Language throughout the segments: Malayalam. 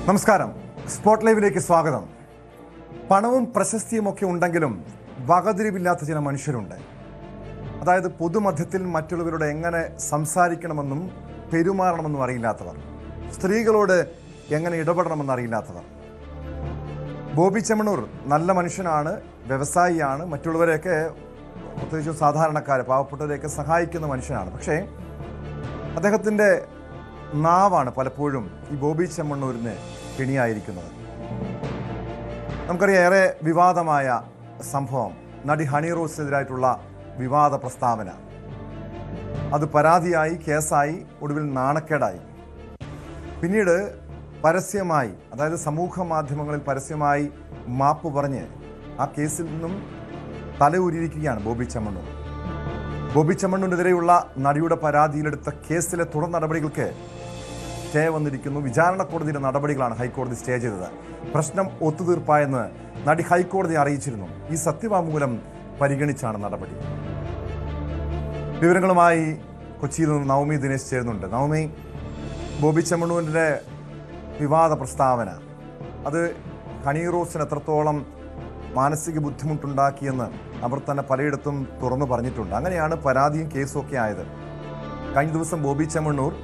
നമസ്കാരം. സ്പോട്ട് ലൈവിലേക്ക് സ്വാഗതം. പണവും പ്രശസ്തിയുമൊക്കെ ഉണ്ടെങ്കിലും വകതിരിവില്ലാത്ത ചില മനുഷ്യരുണ്ട്. അതായത് പൊതുമധ്യത്തിൽ മറ്റുള്ളവരോട് എങ്ങനെ സംസാരിക്കണമെന്നും പെരുമാറണമെന്നും അറിയില്ലാത്തവർ, സ്ത്രീകളോട് എങ്ങനെ ഇടപെടണമെന്ന് അറിയില്ലാത്തവർ. ബോബി ചെമ്മണ്ണൂർ നല്ല മനുഷ്യനാണ്, വ്യവസായിയാണ്, മറ്റുള്ളവരെയൊക്കെ പ്രത്യേകിച്ചും സാധാരണക്കാരെ, പാവപ്പെട്ടവരെയൊക്കെ സഹായിക്കുന്ന മനുഷ്യനാണ്. പക്ഷേ അദ്ദേഹത്തിൻ്റെ നാവാണ് പലപ്പോഴും ഈ ബോബി ചെമ്മണ്ണൂരിന് കെണിയായിരിക്കുന്നത്. നമുക്കറിയാം, ഏറെ വിവാദമായ സംഭവം നടി ഹണി റോസിനെതിരായിട്ടുള്ള വിവാദ പ്രസ്താവന. അത് പരാതിയായി, കേസായി, ഒടുവിൽ നാണക്കേടായി. പിന്നീട് പരസ്യമായി, അതായത് സമൂഹ മാധ്യമങ്ങളിൽ പരസ്യമായി മാപ്പ് പറഞ്ഞ് ആ കേസിൽ നിന്നും തലയൂരിയിരിക്കുകയാണ് ബോബി ചെമ്മണ്ണൂർ. ബോബി ചെമ്മണ്ണൂരിനെതിരെയുള്ള നടിയുടെ പരാതിയിലെടുത്ത കേസിലെ തുടർ നടപടികൾക്ക് സ്റ്റേ വന്നിരിക്കുന്നു. വിചാരണ കോടതിയുടെ നടപടികളാണ് ഹൈക്കോടതി സ്റ്റേ ചെയ്തത്. പ്രശ്നം ഒത്തുതീർപ്പായെന്ന് നടി ഹൈക്കോടതി അറിയിച്ചിരുന്നു. ഈ സത്യവാങ്മൂലം പരിഗണിച്ചാണ് നടപടി. വിവരങ്ങളുമായി കൊച്ചിയിൽ നിന്ന് നവമി ദിനേശ് ചേരുന്നുണ്ട്. നവമി, ബോബി ചെമ്മണ്ണൂരിൻ്റെ വിവാദ പ്രസ്താവന, അത് ഹണി റോസിന് എത്രത്തോളം മാനസിക ബുദ്ധിമുട്ടുണ്ടാക്കിയെന്ന് അവർ തന്നെ പലയിടത്തും തുറന്നു പറഞ്ഞിട്ടുണ്ട്. അങ്ങനെയാണ് പരാതിയും കേസും ഒക്കെ ആയത്. കഴിഞ്ഞ ദിവസം ബോബി ചെമ്മണ്ണൂർ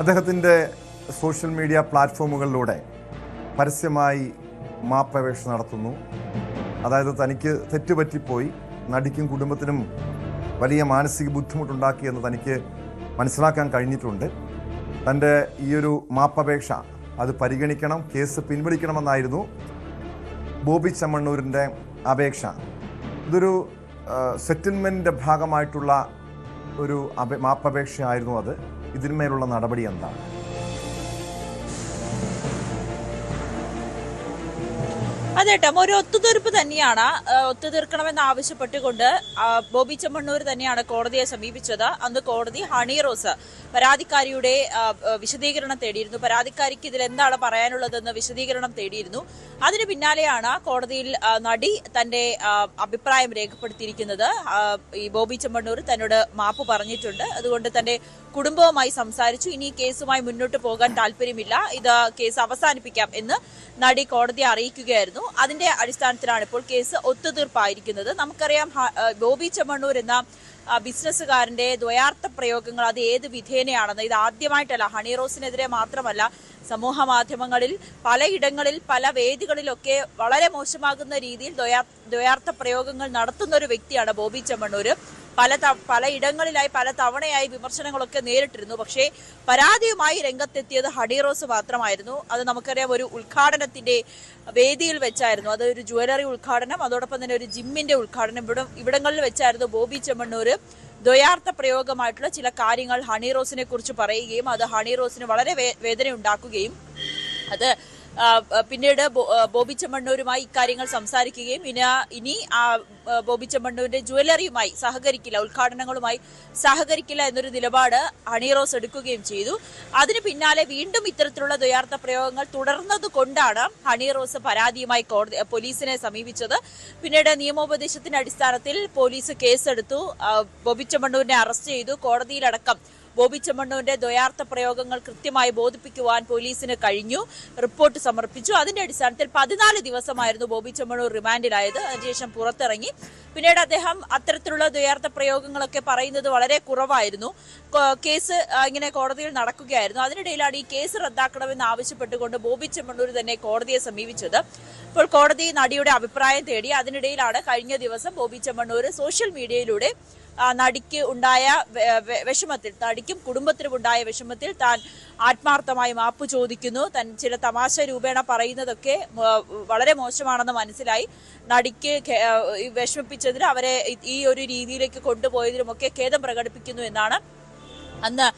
അദ്ദേഹത്തിൻ്റെ സോഷ്യൽ മീഡിയ പ്ലാറ്റ്ഫോമുകളിലൂടെ പരസ്യമായി മാപ്പപേക്ഷ നടത്തുന്നു. അതായത് തനിക്ക് തെറ്റുപറ്റിപ്പോയി, നടിക്കും കുടുംബത്തിനും വലിയ മാനസിക ബുദ്ധിമുട്ടുണ്ടാക്കിയെന്ന് തനിക്ക് മനസ്സിലാക്കാൻ കഴിഞ്ഞിട്ടുണ്ട്. തൻ്റെ ഈയൊരു മാപ്പപേക്ഷ അത് പരിഗണിക്കണം, കേസ് പിൻവലിക്കണമെന്നായിരുന്നു ബോബി ചെമ്മണ്ണൂരിൻ്റെ അപേക്ഷ. ഇതൊരു സെറ്റിൽമെൻറ്റിൻ്റെ ഭാഗമായിട്ടുള്ള ഒരു മാപ്പപേക്ഷയായിരുന്നു അത്. ഇതിന്മേലുള്ള നടപടി എന്താണ്? അതേട്ടോ, ഒരു ഒത്തുതീർപ്പ് തന്നെയാണ്. ഒത്തുതീർക്കണമെന്ന് ആവശ്യപ്പെട്ടുകൊണ്ട് ബോബി ചെമ്മണ്ണൂർ തന്നെയാണ് കോടതിയെ സമീപിച്ചത്. അന്ന് കോടതി ഹണി റോസ് പരാതിക്കാരിയുടെ വിശദീകരണം തേടിയിരുന്നു. പരാതിക്കാരിക്ക് ഇതിൽ എന്താണ് പറയാനുള്ളതെന്ന് വിശദീകരണം തേടിയിരുന്നു. അതിന് പിന്നാലെയാണ് കോടതിയിൽ നടി തന്റെ അഭിപ്രായം രേഖപ്പെടുത്തിയിരിക്കുന്നത്. ഈ ബോബി ചെമ്മണ്ണൂർ തന്നോട് മാപ്പ് പറഞ്ഞിട്ടുണ്ട്, അതുകൊണ്ട് തന്റെ കുടുംബവുമായി സംസാരിച്ചു, ഇനി കേസുമായി മുന്നോട്ട് പോകാൻ താല്പര്യമില്ല, ഇത് കേസ് അവസാനിപ്പിക്കാം എന്ന് നടി കോടതിയെ അറിയിക്കുകയായിരുന്നു. അതിന്റെ അടിസ്ഥാനത്തിലാണ് ഇപ്പോൾ കേസ് ഒത്തുതീർപ്പായിരിക്കുന്നത്. നമുക്കറിയാം, ബോബി ചെമ്മണ്ണൂർ എന്ന ബിസിനസ്സുകാരന്റെ ദ്വയാർത്ഥ പ്രയോഗങ്ങൾ അത് ഏത് വിധേനയാണെന്ന് ഇത് ആദ്യമായിട്ടല്ല, ഹണി റോസിനെതിരെ മാത്രമല്ല, സമൂഹ മാധ്യമങ്ങളിൽ പലയിടങ്ങളിൽ പല വേദികളിലൊക്കെ വളരെ മോശമാകുന്ന രീതിയിൽ ദ്വയാർത്ഥ പ്രയോഗങ്ങൾ നടത്തുന്ന ഒരു വ്യക്തിയാണ് ബോബി ചെമ്മണ്ണൂർ. പലയിടങ്ങളിലായി പല തവണയായി വിമർശനങ്ങളൊക്കെ നേരിട്ടിരുന്നു. പക്ഷേ പരാതിയുമായി രംഗത്തെത്തിയത് ഹണി റോസ് മാത്രമായിരുന്നു. അത് നമുക്കറിയാം, ഒരു ഉദ്ഘാടനത്തിന്റെ വേദിയിൽ വെച്ചായിരുന്നു. അത് ഒരു ജ്വല്ലറി ഉദ്ഘാടനം, അതോടൊപ്പം തന്നെ ഒരു ജിമ്മിന്റെ ഉദ്ഘാടനം, ഇവിടങ്ങളിൽ വെച്ചായിരുന്നു ബോബി ചെമ്മണ്ണൂർ ദ്വയാർത്ഥ പ്രയോഗമായിട്ടുള്ള ചില കാര്യങ്ങൾ ഹണി റോസിനെ കുറിച്ച് പറയുകയും അത് ഹണി റോസിന് വളരെ വേദന ഉണ്ടാക്കുകയും അത് പിന്നീട് ബോബി ചെമ്മണ്ണൂരുമായി ഇക്കാര്യങ്ങൾ സംസാരിക്കുകയും ഇനി ബോബി ചെമ്മണ്ണൂരിന്റെ ജ്വല്ലറിയുമായി സഹകരിക്കില്ല, ഉദ്ഘാടനങ്ങളുമായി സഹകരിക്കില്ല എന്നൊരു നിലപാട് ഹണി റോസ് എടുക്കുകയും ചെയ്തു. അതിന് പിന്നാലെ വീണ്ടും ഇത്തരത്തിലുള്ള ദ്വയാർത്ഥ പ്രയോഗങ്ങൾ തുടർന്നത് കൊണ്ടാണ് ഹണി റോസ് പരാതിയുമായി പോലീസിനെ സമീപിച്ചത്. പിന്നീട് നിയമോപദേശത്തിന്റെ അടിസ്ഥാനത്തിൽ പോലീസ് കേസെടുത്തു, ബോബി ചെമ്മണ്ണൂരിനെ അറസ്റ്റ് ചെയ്തു. കോടതിയിലടക്കം ബോബി ചെമ്മണ്ണൂരിന്റെ ദ്വയാർത്ഥ പ്രയോഗങ്ങൾ കൃത്യമായി ബോധിപ്പിക്കുവാൻ പോലീസിന് കഴിഞ്ഞു, റിപ്പോർട്ട് സമർപ്പിച്ചു. അതിന്റെ അടിസ്ഥാനത്തിൽ 14 ദിവസമായിരുന്നു ബോബി ചെമ്മണ്ണൂർ റിമാൻഡിലായത്. അതിനുശേഷം പുറത്തിറങ്ങി. പിന്നീട് അദ്ദേഹം അത്തരത്തിലുള്ള ദ്വയാർത്ഥ പ്രയോഗങ്ങളൊക്കെ പറയുന്നത് വളരെ കുറവായിരുന്നു. കേസ് ഇങ്ങനെ കോടതിയിൽ നടക്കുകയായിരുന്നു. അതിനിടയിലാണ് ഈ കേസ് റദ്ദാക്കണമെന്ന് ആവശ്യപ്പെട്ടുകൊണ്ട് ബോബി ചെമ്മണ്ണൂർ തന്നെ കോടതിയെ സമീപിച്ചത്. ഇപ്പോൾ കോടതി നടിയുടെ അഭിപ്രായം തേടി. അതിനിടയിലാണ് കഴിഞ്ഞ ദിവസം ബോബി ചെമ്മണ്ണൂർ സോഷ്യൽ മീഡിയയിലൂടെ നടിക്ക് ഉണ്ടായ വിഷമത്തിൽ, നടിക്കും കുടുംബത്തിനും ഉണ്ടായ വിഷമത്തിൽ താൻ ആത്മാർത്ഥമായി മാപ്പ് ചോദിക്കുന്നു, താൻ ചില തമാശ രൂപേണ പറയുന്നതൊക്കെ വളരെ മോശമാണെന്ന് മനസ്സിലായി, നടിക്ക് വിഷമിപ്പിച്ചതിന്, അവരെ ഈ ഒരു രീതിയിലേക്ക് കൊണ്ടുപോയതിനുമൊക്കെ ഖേദം പ്രകടിപ്പിക്കുന്നു എന്നാണ് അന്ന്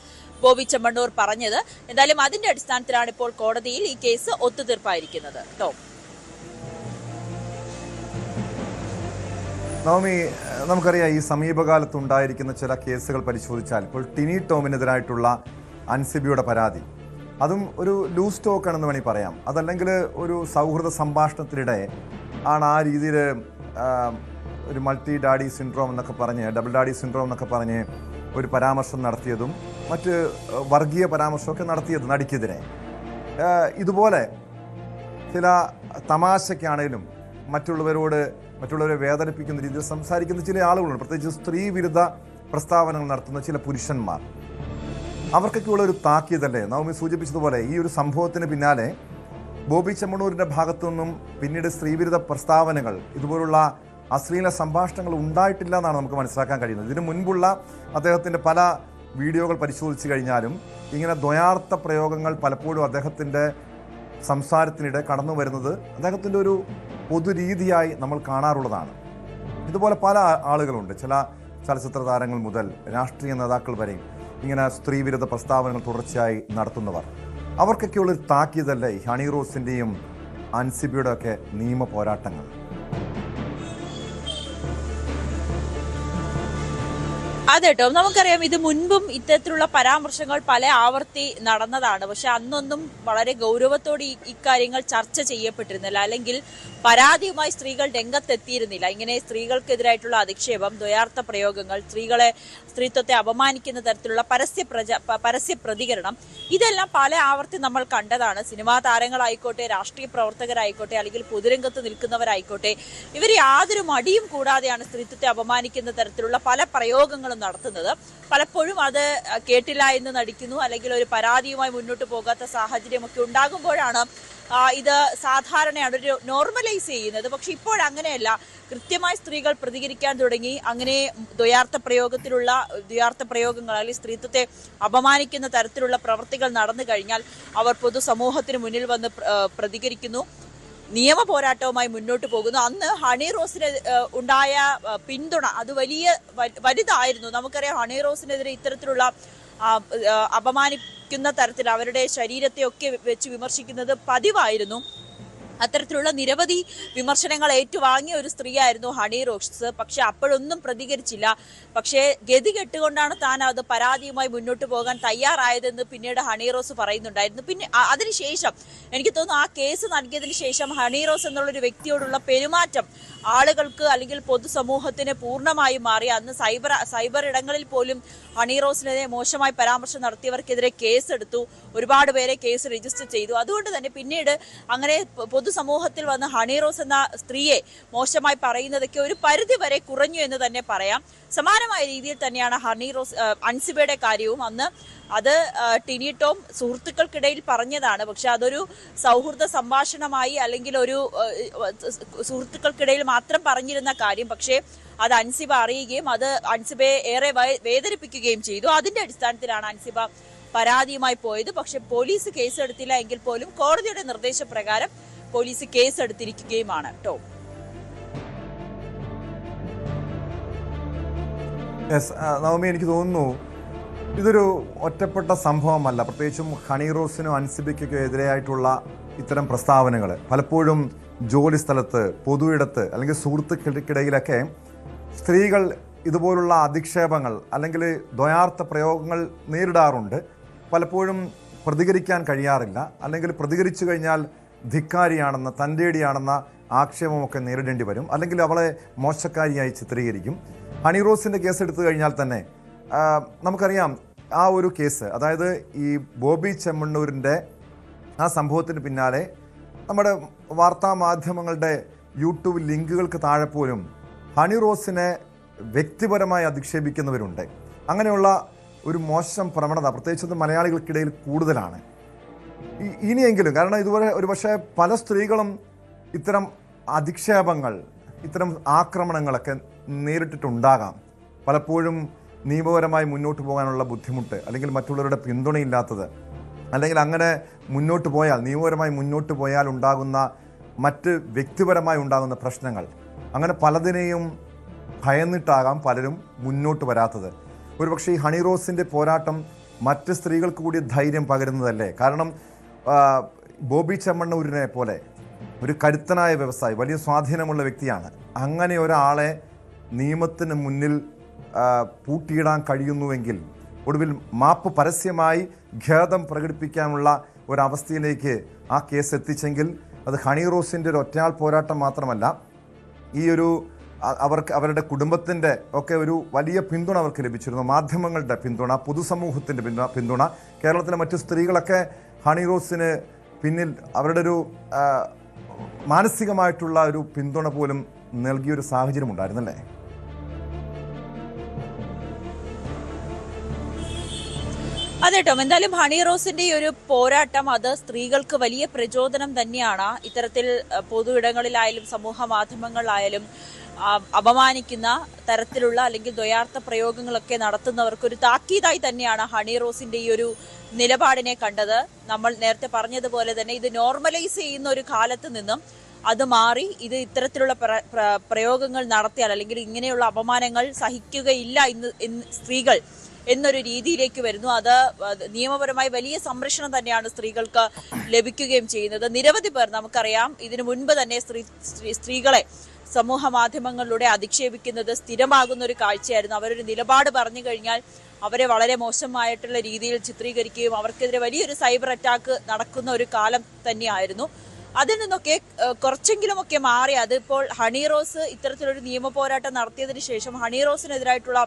ബോബി ചെമ്മണ്ണൂർ പറഞ്ഞത്. എന്തായാലും അതിന്റെ അടിസ്ഥാനത്തിലാണ് ഇപ്പോൾ കോടതിയിൽ ഈ കേസ് ഒത്തുതീർപ്പായിരിക്കുന്നത്. നവമി, നമുക്കറിയാം, ഈ സമീപകാലത്തുണ്ടായിരിക്കുന്ന ചില കേസുകൾ പരിശോധിച്ചാൽ ഇപ്പോൾ ടിനി ടോമിനെതിരായിട്ടുള്ള അൻസിബിയുടെ പരാതി, അതും ഒരു ലൂസ് ടോക്ക് ആണെന്ന് വേണമെങ്കിൽ പറയാം. അതല്ലെങ്കിൽ ഒരു സൗഹൃദ സംഭാഷണത്തിനിടെ ആണ് ആ രീതിയിൽ ഒരു മൾട്ടി ഡാഡി സിൻഡ്രോം എന്നൊക്കെ പറഞ്ഞ്, ഡബിൾ ഡാഡി സിൻഡ്രോം എന്നൊക്കെ പറഞ്ഞ് ഒരു പരാമർശം നടത്തിയതും മറ്റ് വർഗീയ പരാമർശമൊക്കെ നടത്തിയത് നടിക്കെതിരെ. ഇതുപോലെ ചില തമാശയ്ക്കാണേലും മറ്റുള്ളവരെ വേദനിപ്പിക്കുന്ന രീതിയിൽ സംസാരിക്കുന്ന ചില ആളുകളുണ്ട്, പ്രത്യേകിച്ച് സ്ത്രീ വിരുദ്ധ പ്രസ്താവനകൾ നടത്തുന്ന ചില പുരുഷന്മാർ. അവർക്കൊക്കെയുള്ള ഒരു താക്കീതല്ലേ നവമി സൂചിപ്പിച്ചതുപോലെ ഈ ഒരു സംഭവത്തിന് പിന്നാലെ ബോബി ചെമ്മണ്ണൂരിൻ്റെ ഭാഗത്തു നിന്നും പിന്നീട് സ്ത്രീവിരുദ്ധ പ്രസ്താവനകൾ, ഇതുപോലുള്ള അശ്ലീല സംഭാഷണങ്ങൾ ഉണ്ടായിട്ടില്ല എന്നാണ് നമുക്ക് മനസ്സിലാക്കാൻ കഴിയുന്നത്. ഇതിനു മുൻപുള്ള അദ്ദേഹത്തിൻ്റെ പല വീഡിയോകൾ പരിശോധിച്ച് കഴിഞ്ഞാലും ഇങ്ങനെ ദ്വയാർത്ഥ പ്രയോഗങ്ങൾ പലപ്പോഴും അദ്ദേഹത്തിൻ്റെ സംസാരത്തിനിടെ കടന്നു വരുന്നത് അദ്ദേഹത്തിൻ്റെ ഒരു പൊതുരീതിയായി നമ്മൾ കാണാറുള്ളതാണ്. ഇതുപോലെ പല ആളുകളുണ്ട്, ചില ചലച്ചിത്ര താരങ്ങൾ മുതൽ രാഷ്ട്രീയ നേതാക്കൾ വരെയും ഇങ്ങനെ സ്ത്രീവിരുദ്ധ പ്രസ്താവനകൾ തുടർച്ചയായി നടത്തുന്നവർ. അവർക്കൊക്കെയുള്ളൊരു താക്കീതല്ലേ ഈ ഹണി റോസിൻ്റെയും അൻസിബയുടെ ഒക്കെ നിയമ പോരാട്ടങ്ങൾ? അതെട്ടോ, നമുക്കറിയാം ഇത് മുൻപും ഇത്തരത്തിലുള്ള പരാമർശങ്ങൾ പല ആവർത്തി നടന്നതാണ്. പക്ഷെ അന്നൊന്നും വളരെ ഗൗരവത്തോടെ ഇക്കാര്യങ്ങൾ ചർച്ച ചെയ്യപ്പെട്ടിരുന്നില്ല, അല്ലെങ്കിൽ പരാതിയുമായി സ്ത്രീകൾ രംഗത്തെത്തിയിരുന്നില്ല. ഇങ്ങനെ സ്ത്രീകൾക്കെതിരായിട്ടുള്ള അധിക്ഷേപം, ദ്വയാർത്ഥ പ്രയോഗങ്ങൾ, സ്ത്രീത്വത്തെ അപമാനിക്കുന്ന തരത്തിലുള്ള പരസ്യ പ്രതികരണം, ഇതെല്ലാം പല ആവർത്തി നമ്മൾ കണ്ടതാണ്. സിനിമാ താരങ്ങളായിക്കോട്ടെ, രാഷ്ട്രീയ പ്രവർത്തകരായിക്കോട്ടെ, അല്ലെങ്കിൽ പൊതുരംഗത്ത് നിൽക്കുന്നവരായിക്കോട്ടെ, ഇവർ യാതൊരു മടിയും കൂടാതെയാണ് സ്ത്രീത്വത്തെ അപമാനിക്കുന്ന തരത്തിലുള്ള പല പ്രയോഗങ്ങളും നടത്തുന്നത്. പലപ്പോഴും അത് കേട്ടില്ല എന്ന് നടിക്കുന്നു, അല്ലെങ്കിൽ ഒരു പരാതിയുമായി മുന്നോട്ട് പോകാത്ത സാഹചര്യമൊക്കെ ഉണ്ടാകുമ്പോഴാണ് ഇത് സാധാരണയാണ് ഒരു നോർമലൈസ് ചെയ്യുന്നത്. പക്ഷെ ഇപ്പോഴങ്ങനെയല്ല. കൃത്യമായി സ്ത്രീകൾ പ്രതികരിക്കാൻ തുടങ്ങി. അങ്ങനെ ദ്വയാർത്ഥ പ്രയോഗങ്ങൾ അല്ലെങ്കിൽ സ്ത്രീത്വത്തെ അപമാനിക്കുന്ന തരത്തിലുള്ള പ്രവൃത്തികൾ നടന്നു കഴിഞ്ഞാൽ അവർ പൊതുസമൂഹത്തിന് മുന്നിൽ വന്ന് പ്രതികരിക്കുന്നു, നിയമ പോരാട്ടവുമായി മുന്നോട്ട് പോകുന്നു. അന്ന് ഹണി റോസിന് ഉണ്ടായ പിന്തുണ അത് വലുതായിരുന്നു. നമുക്കറിയാം, ഹണി റോസിനെതിരെ ഇത്തരത്തിലുള്ള അപമാനിക്കുന്ന തരത്തിൽ അവരുടെ ശരീരത്തെയൊക്കെ വെച്ച് വിമർശിക്കുന്നത് പതിവായിരുന്നു. അത്തരത്തിലുള്ള നിരവധി വിമർശനങ്ങൾ ഏറ്റുവാങ്ങിയ ഒരു സ്ത്രീയായിരുന്നു ഹണി റോസ്. പക്ഷെ അപ്പോഴൊന്നും പ്രതികരിച്ചില്ല. പക്ഷേ ഗതി കെട്ടുകൊണ്ടാണ് താൻ അത് പരാതിയുമായി മുന്നോട്ട് പോകാൻ തയ്യാറായതെന്ന് പിന്നീട് ഹണി റോസ് പറയുന്നുണ്ടായിരുന്നു. പിന്നെ അതിനുശേഷം എനിക്ക് തോന്നുന്നു ആ കേസ് നൽകിയതിന് ശേഷം ഹണി റോസ് എന്നുള്ളൊരു വ്യക്തിയോടുള്ള പെരുമാറ്റം ആളുകൾക്ക് അല്ലെങ്കിൽ പൊതുസമൂഹത്തിന് പൂർണ്ണമായും മാറി. അന്ന് സൈബർ ഇടങ്ങളിൽ പോലും ഹണി റോസിനെതിരെ മോശമായി പരാമർശം നടത്തിയവർക്കെതിരെ കേസെടുത്തു, ഒരുപാട് പേരെ കേസ് രജിസ്റ്റർ ചെയ്തു. അതുകൊണ്ട് തന്നെ പിന്നീട് അങ്ങനെ പൊതുസമൂഹത്തിൽ വന്ന് ഹണി റോസ് എന്ന സ്ത്രീയെ മോശമായി പറയുന്നതൊക്കെ ഒരു പരിധി വരെ കുറഞ്ഞു എന്ന് തന്നെ പറയാം. സമാനമായ രീതിയിൽ തന്നെയാണ് ഹണി റോസ് അൻസിബയുടെ കാര്യവും. അന്ന് അത് ടിനി ടോം സുഹൃത്തുക്കൾക്കിടയിൽ പറഞ്ഞതാണ്. പക്ഷെ അതൊരു സൗഹൃദ സംഭാഷണമായി, അല്ലെങ്കിൽ ഒരു സുഹൃത്തുക്കൾക്കിടയിൽ മാത്രം പറഞ്ഞിരുന്ന കാര്യം. പക്ഷേ അത് അൻസിബ അറിയുകയും അത് അൻസിബയെ ഏറെ വേദനിപ്പിക്കുകയും ചെയ്തു. അതിന്റെ അടിസ്ഥാനത്തിലാണ് അൻസിബ പരാതിയുമായി പോയത്. പക്ഷെ പോലീസ് കേസെടുത്തില്ല എങ്കിൽ പോലും കോടതിയുടെ നിർദ്ദേശപ്രകാരം പോലീസ് കേസെടുത്തിരിക്കുകയുമാണ്. ടോം, നവമി, എനിക്ക് തോന്നുന്നു ഇതൊരു ഒറ്റപ്പെട്ട സംഭവമല്ല. പ്രത്യേകിച്ചും ഹണി റോസിനും അൻസിബയ്ക്കൊക്കെ എതിരായിട്ടുള്ള ഇത്തരം പ്രസ്താവനകൾ പലപ്പോഴും ജോലി സ്ഥലത്ത്, പൊതു ഇടത്ത്, അല്ലെങ്കിൽ സുഹൃത്തുക്കൾക്കിടയിലൊക്കെ സ്ത്രീകൾ ഇതുപോലുള്ള അധിക്ഷേപങ്ങൾ അല്ലെങ്കിൽ ദ്വയാർത്ഥ പ്രയോഗങ്ങൾ നേരിടാറുണ്ട്. പലപ്പോഴും പ്രതികരിക്കാൻ കഴിയാറില്ല, അല്ലെങ്കിൽ പ്രതികരിച്ചു കഴിഞ്ഞാൽ ധിക്കാരിയാണെന്ന, തൻ്റെടിയാണെന്ന ആക്ഷേപമൊക്കെ നേരിടേണ്ടി വരും, അല്ലെങ്കിൽ അവളെ മോശക്കാരിയായി ചിത്രീകരിക്കും. ഹണി റോസിൻ്റെ കേസ് എടുത്തു കഴിഞ്ഞാൽ തന്നെ നമുക്കറിയാം ആ ഒരു കേസ്, അതായത് ഈ ബോബി ചെമ്മണ്ണൂരിൻ്റെ ആ സംഭവത്തിന് പിന്നാലെ നമ്മുടെ വാർത്താ മാധ്യമങ്ങളുടെ യൂട്യൂബ് ലിങ്കുകൾക്ക് താഴെ പോലും ഹണി റോസിനെ വ്യക്തിപരമായി അധിക്ഷേപിക്കുന്നവരുണ്ട്. അങ്ങനെയുള്ള ഒരു മോശം പ്രവണത പ്രത്യേകിച്ച് മലയാളികൾക്കിടയിൽ കൂടുതലാണ്. ഇനിയെങ്കിലും, കാരണം ഇതുവരെ ഒരുപക്ഷെ പല സ്ത്രീകളും ഇത്തരം അധിക്ഷേപങ്ങൾ, ഇത്തരം ആക്രമണങ്ങളൊക്കെ നേരിട്ടിട്ടുണ്ടാകാം. പലപ്പോഴും നിയമപരമായി മുന്നോട്ട് പോകാനുള്ള ബുദ്ധിമുട്ട്, അല്ലെങ്കിൽ മറ്റുള്ളവരുടെ പിന്തുണയില്ലാത്തത്, അല്ലെങ്കിൽ അങ്ങനെ മുന്നോട്ട് പോയാൽ, നിയമപരമായി മുന്നോട്ട് പോയാൽ ഉണ്ടാകുന്ന മറ്റ് വ്യക്തിപരമായി ഉണ്ടാകുന്ന പ്രശ്നങ്ങൾ, അങ്ങനെ പലതിനെയും ഭയന്നിട്ടാകാം പലരും മുന്നോട്ട് വരാത്തത്. ഒരുപക്ഷെ ഈ ഹണി റോസിൻ്റെ പോരാട്ടം മറ്റ് സ്ത്രീകൾക്ക് കൂടി ധൈര്യം പകരുന്നതല്ലേ? കാരണം ബോബി ചെമ്മണ്ണൂരിനെ പോലെ ഒരു കരുത്തനായ വ്യവസായി, വലിയ സ്വാധീനമുള്ള വ്യക്തിയാണ്. അങ്ങനെ ഒരാളെ നിയമത്തിന് മുന്നിൽ പൂട്ടിയിടാൻ കഴിയുന്നുവെങ്കിൽ, ഒടുവിൽ മാപ്പ് പരസ്യമായി ഖേദം പ്രകടിപ്പിക്കാനുള്ള ഒരവസ്ഥയിലേക്ക് ആ കേസ് എത്തിച്ചെങ്കിൽ അത് ഹണി റോസിൻ്റെ ഒരു ഒറ്റയാൾ പോരാട്ടം മാത്രമല്ല, ഈ ഒരു അവരുടെ കുടുംബത്തിൻ്റെ ഒക്കെ ഒരു വലിയ പിന്തുണ അവർക്ക് ലഭിച്ചിരുന്നു. മാധ്യമങ്ങളുടെ പിന്തുണ, പൊതുസമൂഹത്തിൻ്റെ പിന്തുണ. കേരളത്തിലെ മറ്റു സ്ത്രീകളൊക്കെ ഹണി റോസിന് പിന്നിൽ അവരുടെ ഒരു മാനസികമായിട്ടുള്ള ഒരു പിന്തുണ പോലും നൽകിയൊരു സാഹചര്യം ഉണ്ടായിരുന്നല്ലേ? അതെ ടോം, എന്തായാലും ഹണി റോസിന്റെ ഈ ഒരു പോരാട്ടം അത് സ്ത്രീകൾക്ക് വലിയ പ്രചോദനം തന്നെയാണ്. ഇത്തരത്തിൽ പൊതു ഇടങ്ങളിലായാലും സമൂഹ മാധ്യമങ്ങളിലായാലും അപമാനിക്കുന്ന തരത്തിലുള്ള അല്ലെങ്കിൽ ദ്വയാർത്ഥ പ്രയോഗങ്ങളൊക്കെ നടത്തുന്നവർക്ക് ഒരു താക്കീതായി തന്നെയാണ് ഹണി റോസിന്റെ ഈ ഒരു നിലപാടിനെ കണ്ടത്. നമ്മൾ നേരത്തെ പറഞ്ഞതുപോലെ തന്നെ ഇത് നോർമലൈസ് ചെയ്യുന്ന ഒരു കാലത്ത് നിന്നും അത് മാറി ഇത് ഇത്തരത്തിലുള്ള പ്രയോഗങ്ങൾ നടത്തിയാൽ അല്ലെങ്കിൽ ഇങ്ങനെയുള്ള അപമാനങ്ങൾ സഹിക്കുകയില്ല ഇന്ന് സ്ത്രീകൾ എന്നൊരു രീതിയിലേക്ക് വരുന്നു. അത് നിയമപരമായി വലിയ സംരക്ഷണം തന്നെയാണ് സ്ത്രീകൾക്ക് ലഭിക്കുകയും ചെയ്യുന്നത്. നിരവധി പേർ നമുക്കറിയാം ഇതിനു മുൻപ് തന്നെ സ്ത്രീകളെ സമൂഹ മാധ്യമങ്ങളിലൂടെ അധിക്ഷേപിക്കുന്നത് സ്ഥിരമാകുന്ന ഒരു കാഴ്ചയായിരുന്നു. അവരൊരു നിലപാട് പറഞ്ഞു കഴിഞ്ഞാൽ അവരെ വളരെ മോശമായിട്ടുള്ള രീതിയിൽ ചിത്രീകരിക്കുകയും അവർക്കെതിരെ വലിയൊരു സൈബർ അറ്റാക്ക് നടക്കുന്ന ഒരു കാലം തന്നെയായിരുന്നു. അതിൽ നിന്നൊക്കെ കുറച്ചെങ്കിലുമൊക്കെ മാറി അതിപ്പോൾ ഹണി റോസ് ഇത്തരത്തിലൊരു നിയമ പോരാട്ടം നടത്തിയതിനു ശേഷം ഹണി റോസിനെതിരായിട്ടുള്ള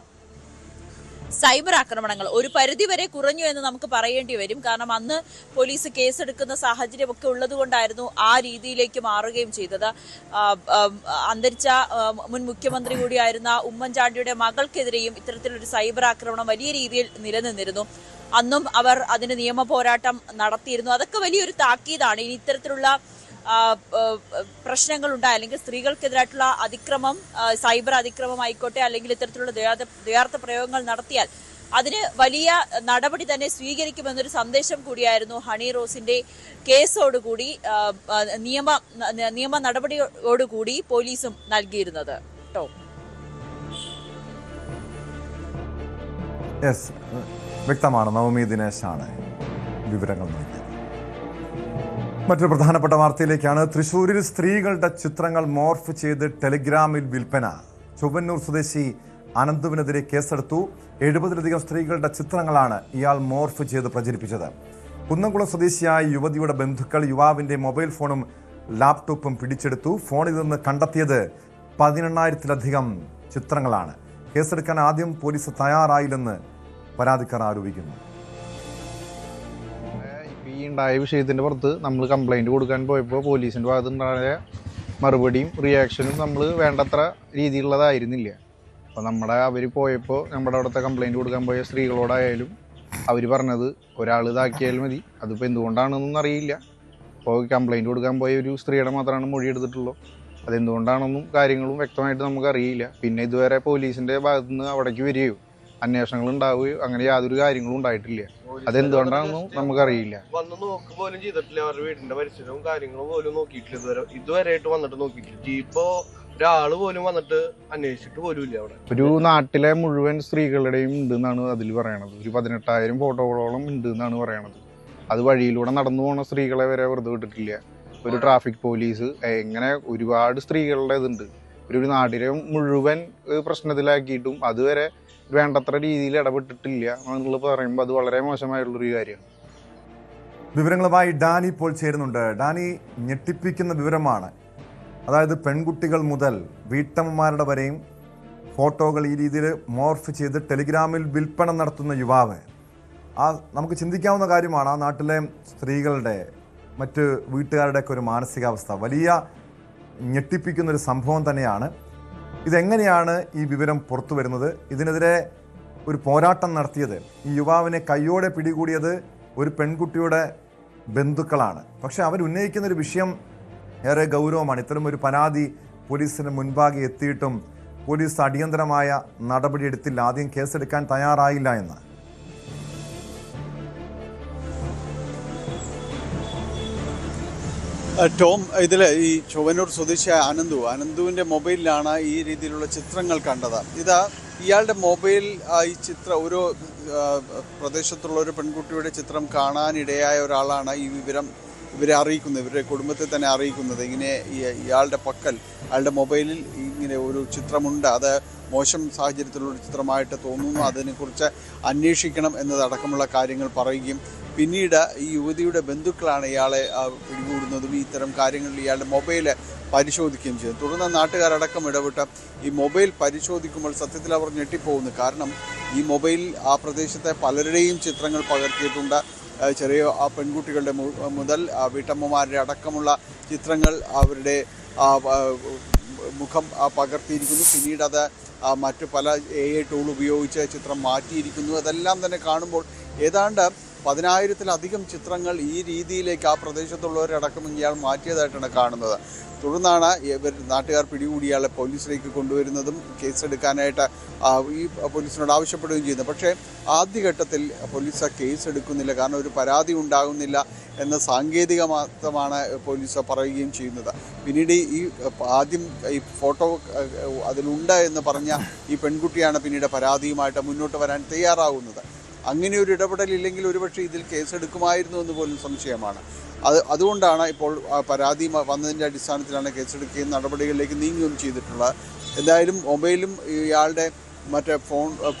സൈബർ ആക്രമണങ്ങൾ ഒരു പരിധിവരെ കുറഞ്ഞു എന്ന് നമുക്ക് പറയേണ്ടി വരും. കാരണം അന്ന് പോലീസ് കേസെടുക്കുന്ന സാഹചര്യമൊക്കെ ഉള്ളത് കൊണ്ടായിരുന്നു ആ രീതിയിലേക്ക് മാറുകയും ചെയ്തത്. അന്തരിച്ച മുൻ മുഖ്യമന്ത്രി കൂടിയായിരുന്ന ഉമ്മൻചാണ്ടിയുടെ മകൾക്കെതിരെയും ഇത്തരത്തിലൊരു സൈബർ ആക്രമണം വലിയ രീതിയിൽ നിലനിന്നിരുന്നു. അന്നും അവർ അതിന് നിയമ പോരാട്ടം നടത്തിയിരുന്നു. അതൊക്കെ വലിയൊരു താക്കീതാണ്. ഇനി ഇത്തരത്തിലുള്ള പ്രശ്നങ്ങൾ ഉണ്ടായി അല്ലെങ്കിൽ സ്ത്രീകൾക്കെതിരായിട്ടുള്ള അതിക്രമം, സൈബർ അതിക്രമം ആയിക്കോട്ടെ, അല്ലെങ്കിൽ ഇത്തരത്തിലുള്ള ദ്വയാർത്ഥ പ്രയോഗങ്ങൾ നടത്തിയാൽ അതിന് വലിയ നടപടി തന്നെ സ്വീകരിക്കുമെന്നൊരു സന്ദേശം കൂടിയായിരുന്നു ഹണി റോസിന്റെ കേസോടുകൂടി നിയമ നടപടിയോടുകൂടി പോലീസും നൽകിയിരുന്നത്. വ്യക്തമാണ്. നവമി ദിനേശാണ് വിവരങ്ങൾ നൽകിയത്. മറ്റൊരു പ്രധാനപ്പെട്ട വാർത്തയിലേക്കാണ്. തൃശ്ശൂരിൽ സ്ത്രീകളുടെ ചിത്രങ്ങൾ മോർഫ് ചെയ്ത് ടെലിഗ്രാമിൽ വിൽപ്പന. ചൊവ്വന്നൂർ സ്വദേശി അനന്തുവിനെതിരെ കേസെടുത്തു. 70-ലധികം സ്ത്രീകളുടെ ചിത്രങ്ങളാണ് ഇയാൾ മോർഫ് ചെയ്ത് പ്രചരിപ്പിച്ചത്. കുന്നംകുളം സ്വദേശിയായ യുവതിയുടെ ബന്ധുക്കൾ യുവാവിന്റെ മൊബൈൽ ഫോണും ലാപ്ടോപ്പും പിടിച്ചെടുത്തു. ഫോണിൽ നിന്ന് കണ്ടെത്തിയത് 18,000-ലധികം ചിത്രങ്ങളാണ്. കേസെടുക്കാൻ ആദ്യം പോലീസ് തയ്യാറായില്ലെന്ന് പരാതിക്കാർ ആരോപിക്കുന്നു. ഈ ഉണ്ടായ വിഷയത്തിൻ്റെ പുറത്ത് നമ്മൾ കംപ്ലൈൻറ്റ് കൊടുക്കാൻ പോയപ്പോൾ പോലീസിൻ്റെ ഭാഗത്തുണ്ടായ മറുപടിയും റിയാക്ഷനും നമ്മൾ വേണ്ടത്ര രീതിയിലുള്ളതായിരുന്നില്ല. അപ്പോൾ അവർ പോയപ്പോൾ നമ്മുടെ അവിടുത്തെ കംപ്ലൈൻറ്റ് കൊടുക്കാൻ പോയ സ്ത്രീകളോടായാലും അവർ പറഞ്ഞത് ഒരാൾ ഇതാക്കിയാൽ മതി, അതിപ്പോൾ എന്തുകൊണ്ടാണെന്നൊന്നും അറിയില്ല. അപ്പോൾ കംപ്ലൈൻറ്റ് കൊടുക്കാൻ പോയ ഒരു സ്ത്രീയുടെ മാത്രമാണ് മൊഴി എടുത്തിട്ടുള്ളൂ. അതെന്തുകൊണ്ടാണെന്നും കാര്യങ്ങളും വ്യക്തമായിട്ട് നമുക്കറിയില്ല. പിന്നെ ഇതുവരെ പോലീസിൻ്റെ ഭാഗത്തുനിന്ന് അവിടേക്ക് വരികയോ അന്വേഷണങ്ങൾ ഉണ്ടാവുകയോ അങ്ങനെ യാതൊരു കാര്യങ്ങളും ഉണ്ടായിട്ടില്ല. അതെന്തുകൊണ്ടാണെന്നും നമുക്കറിയില്ല. വന്ന് നോക്ക് പോലും ചെയ്തിട്ടില്ല. അവരുടെ വീടിന്റെ പരിസരവും കാര്യങ്ങളും പോലും നോക്കിയിട്ടില്ല. ഇതുവരെയായിട്ട് വന്നിട്ട് നോക്കിയിട്ടില്ല. ഇപ്പോ ഒരാള് പോലും വന്നിട്ട് അന്വേഷിച്ചിട്ട് പോലും ഇല്ല. അവിടെ ഒരു നാട്ടിലെ മുഴുവൻ സ്ത്രീകളുടെയും ഉണ്ടെന്നാണ് അതിൽ പറയണത്. ഒരു 18,000 ഫോട്ടോകളോളം ഉണ്ട് എന്നാണ് പറയണത്. അത് വഴിയിലൂടെ നടന്നു പോകുന്ന സ്ത്രീകളെ വരെ വെറുതെ വിട്ടിട്ടില്ല. ഒരു ട്രാഫിക് പോലീസ് എങ്ങനെ ഒരുപാട് സ്ത്രീകളുടെ ഇതുണ്ട്. ഒരു നാട്ടിലെ മുഴുവൻ പ്രശ്നത്തിലാക്കിയിട്ടും അതുവരെ വേണ്ടത്ര രീതിയിൽ ഇടപെട്ടിട്ടില്ല എന്നുള്ളത് പറയുമ്പോൾ അത് വളരെ മോശമായിട്ടുള്ളൊരു കാര്യമാണ്. വിവരങ്ങളുമായി ഡാനി ഇപ്പോൾ ചേരുന്നുണ്ട്. ഡാനി, ഞെട്ടിപ്പിക്കുന്ന വിവരമാണ്. അതായത് പെൺകുട്ടികൾ മുതൽ വീട്ടമ്മമാരുടെ വരെയും ഫോട്ടോകൾ ഈ രീതിയിൽ മോർഫ് ചെയ്ത് ടെലിഗ്രാമിൽ വിൽപ്പന നടത്തുന്ന യുവാവ്. നമുക്ക് ചിന്തിക്കാവുന്ന കാര്യമാണ് ആ നാട്ടിലെ സ്ത്രീകളുടെ മറ്റ് വീട്ടുകാരുടെയൊക്കെ ഒരു മാനസികാവസ്ഥ. വലിയ ഞെട്ടിപ്പിക്കുന്നൊരു സംഭവം തന്നെയാണ്. ഇതെങ്ങനെയാണ് ഈ വിവരം പുറത്തു വരുന്നത്? ഇതിനെതിരെ ഒരു പോരാട്ടം നടത്തിയത്, ഈ യുവാവിനെ കയ്യോടെ പിടികൂടിയത് ഒരു പെൺകുട്ടിയുടെ ബന്ധുക്കളാണ്. പക്ഷെ അവരുന്നയിക്കുന്നൊരു വിഷയം ഏറെ ഗൗരവമാണ്. ഇത്തരം ഒരു പരാതി പോലീസിന് മുൻപാകെ എത്തിയിട്ടും പോലീസ് അടിയന്തരമായ നടപടിയെടുത്തില്ല, ആദ്യം കേസെടുക്കാൻ തയ്യാറായില്ല എന്ന്. ടോം, ഇതിൽ ഈ ചൊവ്വന്നൂർ സ്വദേശിയായ അനന്തുവിൻ്റെ മൊബൈലിലാണ് ഈ രീതിയിലുള്ള ചിത്രങ്ങൾ കണ്ടത്. ഇയാളുടെ മൊബൈൽ ഈ ചിത്രം ഒരു പ്രദേശത്തുള്ള ഒരു പെൺകുട്ടിയുടെ ചിത്രം കാണാനിടയായ ഒരാളാണ് ഈ വിവരം ഇവരെ അറിയിക്കുന്നത്, ഇവരുടെ കുടുംബത്തെ തന്നെ അറിയിക്കുന്നത്. ഇങ്ങനെ ഇയാളുടെ അയാളുടെ മൊബൈലിൽ ഇങ്ങനെ ഒരു ചിത്രമുണ്ട്, അത് മോശം സാഹചര്യത്തിലുള്ള ചിത്രമായിട്ട് തോന്നുന്നു, അതിനെക്കുറിച്ച് അന്വേഷിക്കണം എന്നതടക്കമുള്ള കാര്യങ്ങൾ പറയുകയും പിന്നീട് ഈ യുവതിയുടെ ബന്ധുക്കളാണ് ഇയാളെ പിടികൂടുന്നതും ഇത്തരം കാര്യങ്ങളിൽ ഇയാളുടെ മൊബൈൽ പരിശോധിക്കുകയും ചെയ്തു. തുടർന്ന് നാട്ടുകാരടക്കം ഇടപെട്ട് ഈ മൊബൈൽ പരിശോധിക്കുമ്പോൾ സത്യത്തിൽ അവർ ഞെട്ടിപ്പോകുന്നു. കാരണം ഈ മൊബൈലിൽ ആ പ്രദേശത്തെ പലരുടെയും ചിത്രങ്ങൾ പകർത്തിയിട്ടുണ്ട്. ചെറിയ പെൺകുട്ടികളുടെ മുതൽ വീട്ടമ്മമാരുടെ അടക്കമുള്ള ചിത്രങ്ങൾ അവരുടെ മുഖം പകർത്തിയിരിക്കുന്നു. പിന്നീട് അത് മറ്റു പല AI ടൂൾ ഉപയോഗിച്ച് ചിത്രം മാറ്റിയിരിക്കുന്നു. അതെല്ലാം തന്നെ കാണുമ്പോൾ ഏതാണ്ട് 10,000-ലധികം ചിത്രങ്ങൾ ഈ രീതിയിലേക്ക് ആ പ്രദേശത്തുള്ളവരടക്കം ഇയാൾ മാറ്റിയതായിട്ടാണ് കാണുന്നത്. തുടർന്നാണ് നാട്ടുകാർ പിടികൂടി ഇയാളെ പോലീസിലേക്ക് കൊണ്ടുവരുന്നതും കേസെടുക്കാനായിട്ട് ഈ പോലീസിനോട് ആവശ്യപ്പെടുകയും ചെയ്യുന്നത്. പക്ഷേ ആദ്യഘട്ടത്തിൽ പോലീസ് കേസ് എടുക്കുന്നില്ല, കാരണം ഒരു പരാതി ഉണ്ടാകുന്നില്ല എന്ന സാങ്കേതിക മാത്രമാണ് പോലീസ് പറയുകയും ചെയ്യുന്നത്. പിന്നീട് ഈ ആദ്യം ഈ ഫോട്ടോ അതിലുണ്ട് എന്ന് പറഞ്ഞ ഈ പെൺകുട്ടിയാണ് പിന്നീട് പരാതിയുമായിട്ട് മുന്നോട്ട് വരാൻ തയ്യാറാകുന്നത്. അങ്ങനെ ഒരു ഇടപെടലില്ലെങ്കിൽ ഒരുപക്ഷെ ഇതിൽ കേസെടുക്കുമായിരുന്നു എന്ന് പോലും സംശയമാണ്. അതുകൊണ്ടാണ് ഇപ്പോൾ പരാതി വന്നതിൻ്റെ അടിസ്ഥാനത്തിലാണ് കേസെടുക്കുകയും നടപടികളിലേക്ക് നീങ്ങുകയും ചെയ്തിട്ടുള്ളത്. എന്തായാലും മൊബൈലും ഇയാളുടെ മറ്റേ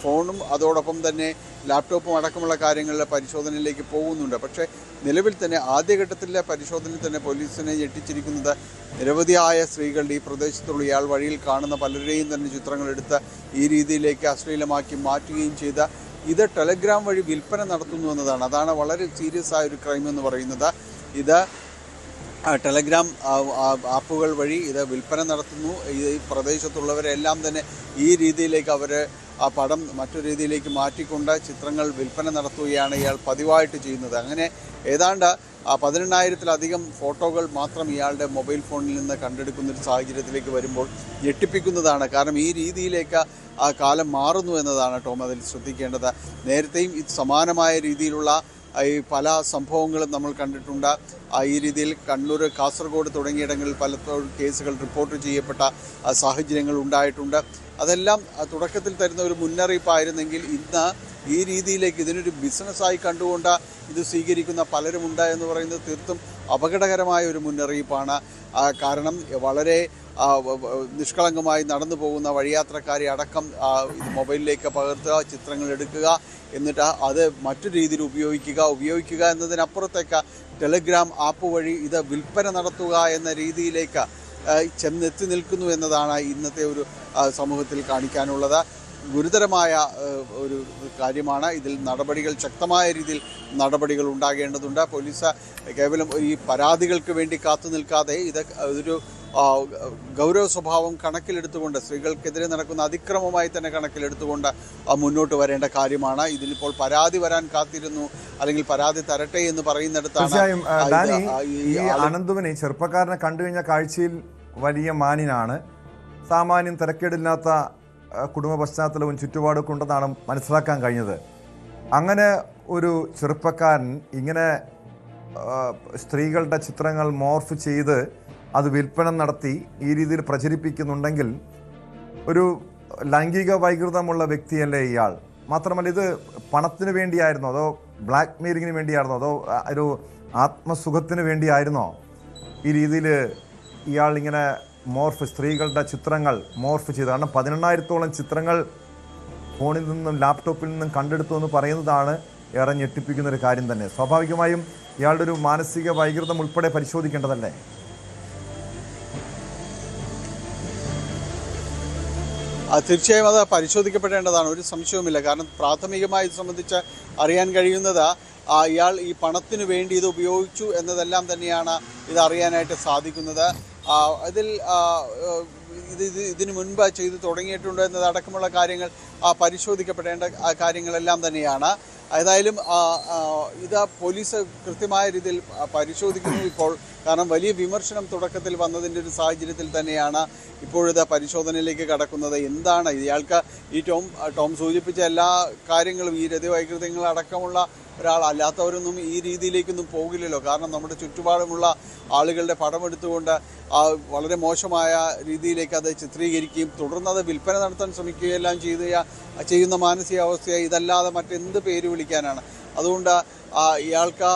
ഫോണും അതോടൊപ്പം തന്നെ ലാപ്ടോപ്പും അടക്കമുള്ള കാര്യങ്ങളിലെ പരിശോധനയിലേക്ക് പോകുന്നുണ്ട്. പക്ഷേ നിലവിൽ തന്നെ ആദ്യഘട്ടത്തിലെ പരിശോധനയിൽ തന്നെ പോലീസിനെ ഞെട്ടിച്ചിരിക്കുന്നത് നിരവധിയായ സ്ത്രീകളുടെ ഈ പ്രദേശത്തുള്ള ഇയാൾ വഴിയിൽ കാണുന്ന പലരുടെയും തന്നെ ചിത്രങ്ങളെടുത്ത് ഈ രീതിയിലേക്ക് അശ്ലീലമാക്കി മാറ്റുകയും ചെയ്ത ഇത് ടെലഗ്രാം വഴി വിൽപ്പന നടത്തുന്നു എന്നതാണ്. അതാണ് വളരെ സീരിയസ് ആയ ഒരു ക്രൈം എന്ന് പറയുന്നത്. ഇത് ടെലഗ്രാം ആപ്പുകൾ വഴി ഇത് വിൽപ്പന നടത്തുന്നു. ഈ പ്രദേശത്തുള്ളവരെല്ലാം തന്നെ ഈ രീതിയിലേക്ക് അവർ ആ പടം മറ്റൊരു രീതിയിലേക്ക് മാറ്റിക്കൊണ്ട് ചിത്രങ്ങൾ വിൽപ്പന നടത്തുകയാണ് ഇയാൾ പതിവായിട്ട് ചെയ്യുന്നത്. അങ്ങനെ ഏതാണ്ട് 18,000-ലധികം ഫോട്ടോകൾ മാത്രം ഇയാളുടെ മൊബൈൽ ഫോണിൽ നിന്ന് കണ്ടെടുക്കുന്നൊരു സാഹചര്യത്തിലേക്ക് വരുമ്പോൾ ഞെട്ടിപ്പിക്കുന്നതാണ്. കാരണം ഈ രീതിയിലേക്ക് ആ കാലം മാറുന്നു എന്നതാണ് ടോം അതിൽ ശ്രദ്ധിക്കേണ്ടത്. നേരത്തെയും സമാനമായ രീതിയിലുള്ള ഈ പല സംഭവങ്ങളും നമ്മൾ കണ്ടിട്ടുണ്ട്. ഈ രീതിയിൽ കണ്ണൂർ, കാസർഗോഡ് തുടങ്ങിയിടങ്ങളിൽ പലപ്പോഴും കേസുകൾ റിപ്പോർട്ട് ചെയ്യപ്പെട്ട സാഹചര്യങ്ങൾ ഉണ്ടായിട്ടുണ്ട്. അതെല്ലാം തുടക്കത്തിൽ തരുന്ന ഒരു മുന്നറിയിപ്പായിരുന്നെങ്കിൽ ഇന്ന് ഈ രീതിയിലേക്ക് ഇതിനൊരു ബിസിനസ്സായി കണ്ടുകൊണ്ട് ഇത് സ്വീകരിക്കുന്ന പലരുമുണ്ട് എന്ന് പറയുന്നത് തീർത്തും അപകടകരമായ ഒരു മുന്നറിയിപ്പാണ്. കാരണം വളരെ നിഷ്കളങ്കമായി നടന്നു പോകുന്ന വഴിയാത്രക്കാരെ അടക്കം മൊബൈലിലേക്ക് പകർത്തുക, ചിത്രങ്ങൾ എടുക്കുക, എന്നിട്ട് അത് മറ്റു രീതിയിൽ ഉപയോഗിക്കുക എന്നതിനപ്പുറത്തേക്ക് ടെലഗ്രാം ആപ്പ് വഴി ഇത് വിൽപ്പന നടത്തുക എന്ന രീതിയിലേക്ക് ചെന്നെത്തി നിൽക്കുന്നു എന്നതാണ് ഇന്നത്തെ ഒരു സമൂഹത്തിൽ കാണിക്കാനുള്ളത്. ഗുരുതരമായ ഒരു കാര്യമാണ്. ഇതിൽ നടപടികൾ, ശക്തമായ രീതിയിൽ നടപടികൾ ഉണ്ടാകേണ്ടതുണ്ട്. പോലീസ് കേവലം ഈ പരാതികൾക്ക് വേണ്ടി കാത്തു നിൽക്കാതെ ഇത് ഒരു ഗൗരവ സ്വഭാവം കണക്കിലെടുത്തുകൊണ്ട്, സ്ത്രീകൾക്കെതിരെ നടക്കുന്ന അതിക്രമമായി തന്നെ കണക്കിലെടുത്തുകൊണ്ട് മുന്നോട്ട് വരേണ്ട കാര്യമാണ്. ഇതിലിപ്പോൾ പരാതി വരാൻ കാത്തിരുന്നു, അല്ലെങ്കിൽ പരാതി തരട്ടെ എന്ന് പറയുന്നിടത്താണ്. തീർച്ചയായും ഡാനി, ഈ അനന്തുവിനെ ചെറുപ്പക്കാരനെ കണ്ടു കഴിഞ്ഞ കാഴ്ചയിൽ വലിയ മാന്യനാണ്. സാമാന്യം തിരക്കേടില്ലാത്ത കുടുംബ പശ്ചാത്തലവും ചുറ്റുപാടൊക്കെ ഉണ്ടെന്നാണ് മനസ്സിലാക്കാൻ കഴിഞ്ഞത്. അങ്ങനെ ഒരു ചെറുപ്പക്കാരൻ ഇങ്ങനെ സ്ത്രീകളുടെ ചിത്രങ്ങൾ മോർഫ് ചെയ്ത് അത് വിൽപ്പന നടത്തി ഈ രീതിയിൽ പ്രചരിപ്പിക്കുന്നുണ്ടെങ്കിൽ ഒരു ലൈംഗിക വൈകൃതമുള്ള വ്യക്തിയല്ലേ ഇയാൾ? മാത്രമല്ല, ഇത് പണത്തിന് വേണ്ടിയായിരുന്നോ, അതോ ബ്ലാക്ക് മെയിലിങ്ങിന് വേണ്ടിയായിരുന്നോ, അതോ ഒരു ആത്മസുഖത്തിന് വേണ്ടിയായിരുന്നോ ഈ രീതിയിൽ ഇയാൾ ഇങ്ങനെ സ്ത്രീകളുടെ ചിത്രങ്ങൾ മോർഫ് ചെയ്ത്? കാരണം 18,000-ഓളം ചിത്രങ്ങൾ ഫോണിൽ നിന്നും ലാപ്ടോപ്പിൽ നിന്നും കണ്ടെടുത്തു എന്ന് പറയുന്നതാണ് ഏറെ ഞെട്ടിപ്പിക്കുന്ന ഒരു കാര്യം തന്നെ. സ്വാഭാവികമായും ഇയാളുടെ ഒരു മാനസിക വൈകൃതം ഉൾപ്പെടെ പരിശോധിക്കേണ്ടതല്ലേ? തീർച്ചയായും അത് പരിശോധിക്കപ്പെടേണ്ടതാണ്, ഒരു സംശയവുമില്ല. കാരണം പ്രാഥമികമായി ഇത് സംബന്ധിച്ച് അറിയാൻ കഴിയുന്നത് ഇയാൾ ഈ പണത്തിന് വേണ്ടി ഇത് ഉപയോഗിച്ചു എന്നതെല്ലാം തന്നെയാണ് ഇത് അറിയാനായിട്ട് സാധിക്കുന്നത്. അതിൽ ഇതിനു മുൻപ് ചെയ്ത് തുടങ്ങിയിട്ടുണ്ടോ എന്നതടക്കമുള്ള കാര്യങ്ങൾ പരിശോധിക്കപ്പെടേണ്ട കാര്യങ്ങളെല്ലാം തന്നെയാണ്. ഏതായാലും ഇത് പോലീസ് കൃത്യമായ രീതിയിൽ പരിശോധിക്കുന്നു ഇപ്പോൾ. കാരണം വലിയ വിമർശനം തുടക്കത്തിൽ വന്നതിൻ്റെ ഒരു സാഹചര്യത്തിൽ തന്നെയാണ് ഇപ്പോഴിത് പരിശോധനയിലേക്ക് കടക്കുന്നത്. എന്താണ് ഇയാൾക്ക് ഈ ടോം സൂചിപ്പിച്ച എല്ലാ കാര്യങ്ങളും, ഈ രതിവൈകൃതങ്ങൾ അടക്കമുള്ള ഒരാളല്ലാത്തവരൊന്നും ഈ രീതിയിലേക്കൊന്നും പോകില്ലല്ലോ. കാരണം നമ്മുടെ ചുറ്റുപാടുമുള്ള ആളുകളുടെ പടമെടുത്തുകൊണ്ട് വളരെ മോശമായ രീതിയിലേക്ക് അത് ചിത്രീകരിക്കുകയും തുടർന്ന് അത് വിൽപ്പന നടത്താൻ ശ്രമിക്കുകയെല്ലാം ചെയ്യുന്ന മാനസികാവസ്ഥയെ ഇതല്ലാതെ മറ്റെന്ത് പേര് വിളിക്കാനാണ്? അതുകൊണ്ട് ഇയാൾക്ക്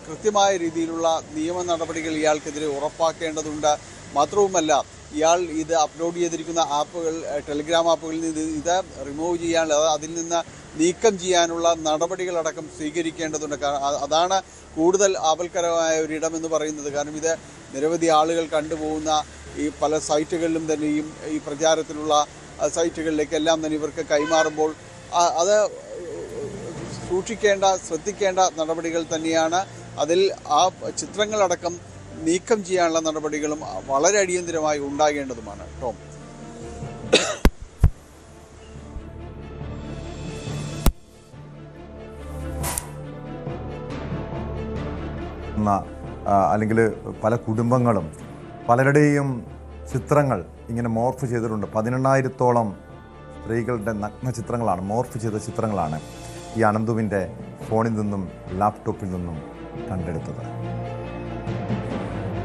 കൃത്യമായ രീതിയിലുള്ള നിയമ നടപടികൾ ഇയാൾക്കെതിരെ ഉറപ്പാക്കേണ്ടതുണ്ട്. മാത്രവുമല്ല, ഇയാൾ ഇത് അപ്ലോഡ് ചെയ്തിരിക്കുന്ന ആപ്പുകൾ, ടെലിഗ്രാം ആപ്പുകളിൽ നിന്ന് ഇത് റിമൂവ് ചെയ്യാനുള്ള, അതിൽ നിന്ന് നീക്കം ചെയ്യാനുള്ള നടപടികളടക്കം സ്വീകരിക്കേണ്ടതുണ്ട്. അതാണ് കൂടുതൽ ആപൽക്കരമായ ഒരിടം എന്ന് പറയുന്നത്. കാരണം ഇത് നിരവധി ആളുകൾ കണ്ടുപോകുന്ന ഈ പല സൈറ്റുകളിലും തന്നെയും ഈ പ്രചാരത്തിലുള്ള സൈറ്റുകളിലേക്കെല്ലാം തന്നെ ഇവർക്ക് കൈമാറുമ്പോൾ അത് ശ്രദ്ധിക്കേണ്ട നടപടികൾ തന്നെയാണ്. അതിൽ ആ ചിത്രങ്ങളടക്കം നീക്കം ചെയ്യാനുള്ള നടപടികളും വളരെ അടിയന്തരമായി ഉണ്ടാകേണ്ടതുമാണ്. ടോം. അല്ലെങ്കിൽ പല കുടുംബങ്ങളും പലരുടെയും ചിത്രങ്ങൾ ഇങ്ങനെ മോർഫ് ചെയ്തിട്ടുണ്ട്. 18,000-ഓളം സ്ത്രീകളുടെ നഗ്ന ചിത്രങ്ങളാണ്, മോർഫ് ചെയ്ത ചിത്രങ്ങളാണ് ഈ അനന്തുവിൻ്റെ ഫോണിൽ നിന്നും ലാപ്ടോപ്പിൽ നിന്നും കണ്ടെടുത്തത്.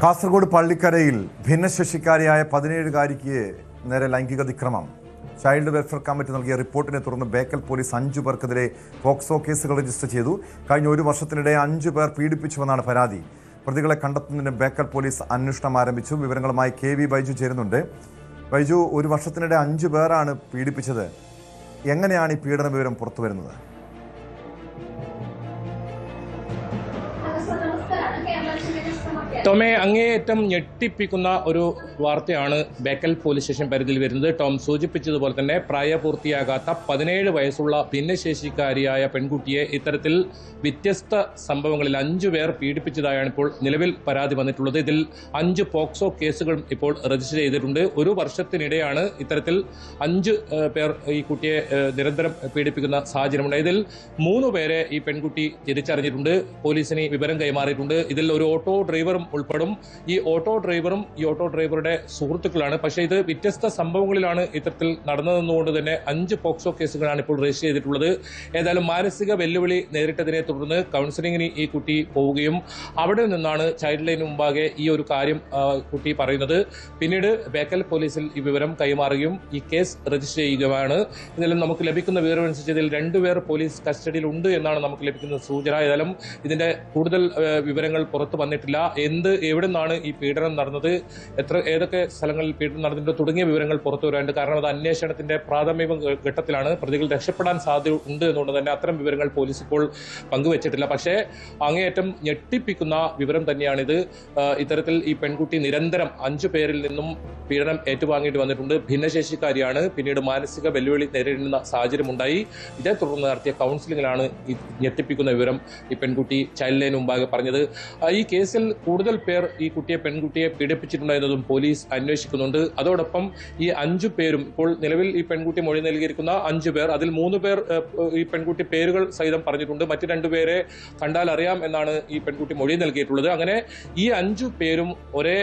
കാസർഗോഡ് പള്ളിക്കരയിൽ ഭിന്നശേഷിക്കാരിയായ 17-കാരിക്ക് നേരെ ലൈംഗിക അതിക്രമം. ചൈൽഡ് വെൽഫെയർ കമ്മിറ്റി നൽകിയ റിപ്പോർട്ടിനെ തുടർന്ന് ബേക്കൽ പോലീസ് 5 പേർക്കെതിരെ പോക്സോ കേസുകൾ രജിസ്റ്റർ ചെയ്തു. കഴിഞ്ഞ 1 വർഷത്തിനിടെ 5 പേർ പീഡിപ്പിച്ചുവെന്നാണ് പരാതി. പ്രതികളെ കണ്ടെത്തുന്നതിന് ബേക്കൽ പോലീസ് അന്വേഷണം ആരംഭിച്ചു. വിവരങ്ങളുമായി KV ബൈജു ചേരുന്നുണ്ട്. ബൈജു, 1 വർഷത്തിനിടെ 5 പേരാണ് പീഡിപ്പിച്ചത്. എങ്ങനെയാണ് ഈ പീഡന വിവരം പുറത്തു വരുന്നത്? ടോമെ, അങ്ങേയറ്റം ഞെട്ടിപ്പിക്കുന്ന ഒരു വാർത്തയാണ് ബേക്കൽ പോലീസ് സ്റ്റേഷൻ പരിധിയിൽ വരുന്നത്. ടോം സൂചിപ്പിച്ചതുപോലെ തന്നെ പ്രായപൂർത്തിയാകാത്ത 17 വയസ്സുള്ള ഭിന്നശേഷിക്കാരിയായ പെൺകുട്ടിയെ ഇത്തരത്തിൽ വ്യത്യസ്ത സംഭവങ്ങളിൽ 5 പേർ പീഡിപ്പിച്ചതായാണ് ഇപ്പോൾ നിലവിൽ പരാതി വന്നിട്ടുള്ളത്. ഇതിൽ 5 പോക്സോ കേസുകൾ ഇപ്പോൾ രജിസ്റ്റർ ചെയ്തിട്ടുണ്ട്. 1 വർഷത്തിനിടെയാണ് ഇത്തരത്തിൽ 5 പേർ ഈ കുട്ടിയെ നിരന്തരം പീഡിപ്പിക്കുന്ന സാഹചര്യമുണ്ട്. ഇതിൽ 3 പേരെ ഈ പെൺകുട്ടി തിരിച്ചറിഞ്ഞിട്ടുണ്ട്, പോലീസിന് വിവരം കൈമാറിയിട്ടുണ്ട്. ഇതിൽ ഒരു ഓട്ടോ ഡ്രൈവറും ഉൾപ്പെടും. ഈ ഓട്ടോ ഡ്രൈവറുടെ സുഹൃത്തുക്കളാണ്. പക്ഷേ ഇത് വ്യത്യസ്ത സംഭവങ്ങളിലാണ് ഇത്തരത്തിൽ നടന്നതെന്നുകൊണ്ട് തന്നെ 5 പോക്സോ കേസുകളാണ് ഇപ്പോൾ രജിസ്റ്റർ ചെയ്തിട്ടുള്ളത്. ഏതായാലും മാനസിക വെല്ലുവിളി നേരിട്ടതിനെ തുടർന്ന് കൗൺസിലിംഗിന് ഈ കുട്ടി പോവുകയും അവിടെ നിന്നാണ് ചൈൽഡ് ലൈന് മുമ്പാകെ ഈ ഒരു കാര്യം കുട്ടി പറയുന്നത്. പിന്നീട് ബേക്കൽ പോലീസിൽ ഈ വിവരം കൈമാറുകയും ഈ കേസ് രജിസ്റ്റർ ചെയ്യുകയാണ്. ഇതിൽ നമുക്ക് ലഭിക്കുന്ന വിവരമനുസരിച്ച് ഇതിൽ 2 പേർ പോലീസ് കസ്റ്റഡിയിൽ ഉണ്ട് എന്നാണ് നമുക്ക് ലഭിക്കുന്ന സൂചന. ഏതായാലും ഇതിന്റെ കൂടുതൽ വിവരങ്ങൾ പുറത്തു വന്നിട്ടില്ല. എവിടെ നിന്നാണ് ഈ പീഡനം നടന്നത്, ഏതൊക്കെ സ്ഥലങ്ങളിൽ പീഡനം നടന്നിട്ടുണ്ട് തുടങ്ങിയ വിവരങ്ങൾ പുറത്തു വരാനുണ്ട്. കാരണം അത് അന്വേഷണത്തിന്റെ പ്രാഥമിക ഘട്ടത്തിലാണ്. പ്രതികൾ രക്ഷപ്പെടാൻ സാധ്യത ഉണ്ട് എന്നുകൊണ്ട് തന്നെ അത്തരം വിവരങ്ങൾ പോലീസ് ഇപ്പോൾ പങ്കുവച്ചിട്ടില്ല. പക്ഷേ അങ്ങേയറ്റം ഞെട്ടിപ്പിക്കുന്ന വിവരം തന്നെയാണിത്. ഇത്തരത്തിൽ ഈ പെൺകുട്ടി നിരന്തരം 5 പേരിൽ നിന്നും പീഡനം ഏറ്റുവാങ്ങേണ്ടി വന്നിട്ടുണ്ട്. ഭിന്നശേഷിക്കാരിയാണ്. പിന്നീട് മാനസിക വെല്ലുവിളി നേരിടുന്ന സാഹചര്യം ഉണ്ടായി. ഇതേ തുടർന്ന് നടത്തിയ കൗൺസിലിംഗിലാണ് ഈ ഞെട്ടിപ്പിക്കുന്ന വിവരം ഈ പെൺകുട്ടി ചൈൽഡ് ലൈന് മുമ്പാകെ പറഞ്ഞത്. ഈ കേസിൽ കൂടുതൽ പേർ ഈ പെൺകുട്ടിയെ പീഡിപ്പിച്ചിട്ടുണ്ടെന്നതും പോലീസ് അന്വേഷിക്കുന്നുണ്ട്. അതോടൊപ്പം ഈ 5 പേരും ഇപ്പോൾ നിലവിൽ ഈ പെൺകുട്ടി മൊഴി നൽകിയിരിക്കുന്ന 5 പേർ, അതിൽ 3 പേർ ഈ പെൺകുട്ടി പേരുകൾ സഹിതം പറഞ്ഞിട്ടുണ്ട്. മറ്റ് 2 പേരെ കണ്ടാൽ അറിയാം എന്നാണ് ഈ പെൺകുട്ടി മൊഴി നൽകിയിട്ടുള്ളത്. അങ്ങനെ ഈ 5 പേരും ഒരേ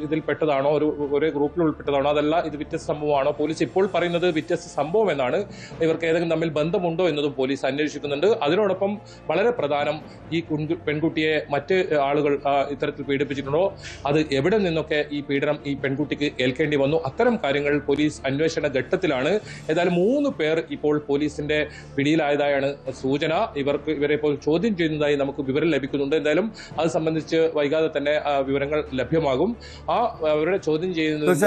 ഇതിൽപ്പെട്ടതാണോ, ഒരേ ഗ്രൂപ്പിൽ ഉൾപ്പെട്ടതാണോ, അതല്ല ഇത് വ്യത്യസ്ത സംഭവമാണോ? പോലീസ് ഇപ്പോൾ പറയുന്നത് വ്യത്യസ്ത സംഭവം എന്നാണ്. ഇവർക്ക് ഏതെങ്കിലും തമ്മിൽ ബന്ധമുണ്ടോ എന്നതും പോലീസ് അന്വേഷിക്കുന്നുണ്ട്. അതിനോടൊപ്പം വളരെ പ്രധാനം, ഈ പെൺകുട്ടിയെ മറ്റ് ആളുകൾ ഇത്തരത്തിൽ പീഡിപ്പിച്ചിട്ടുണ്ടോ, അത് എവിടെ നിന്നൊക്കെ ഈ പീഡനം ഈ പെൺകുട്ടിക്ക് ഏൽക്കേണ്ടി വന്നു, അത്തരം കാര്യങ്ങൾ പോലീസ് അന്വേഷണ ഘട്ടത്തിലാണ്. ഏതായാലും 3 പേർ ഇപ്പോൾ പോലീസിന്റെ പിടിയിലായതായാണ് സൂചന. ഇവരെ ഇപ്പോൾ ചോദ്യം ചെയ്യുന്നതായി നമുക്ക് വിവരം ലഭിക്കുന്നുണ്ട്. എന്തായാലും അത് സംബന്ധിച്ച് വൈകാതെ തന്നെ വിവരങ്ങൾ ലഭ്യമാകും. അവരുടെ ചോദ്യം ചെയ്യുന്നത്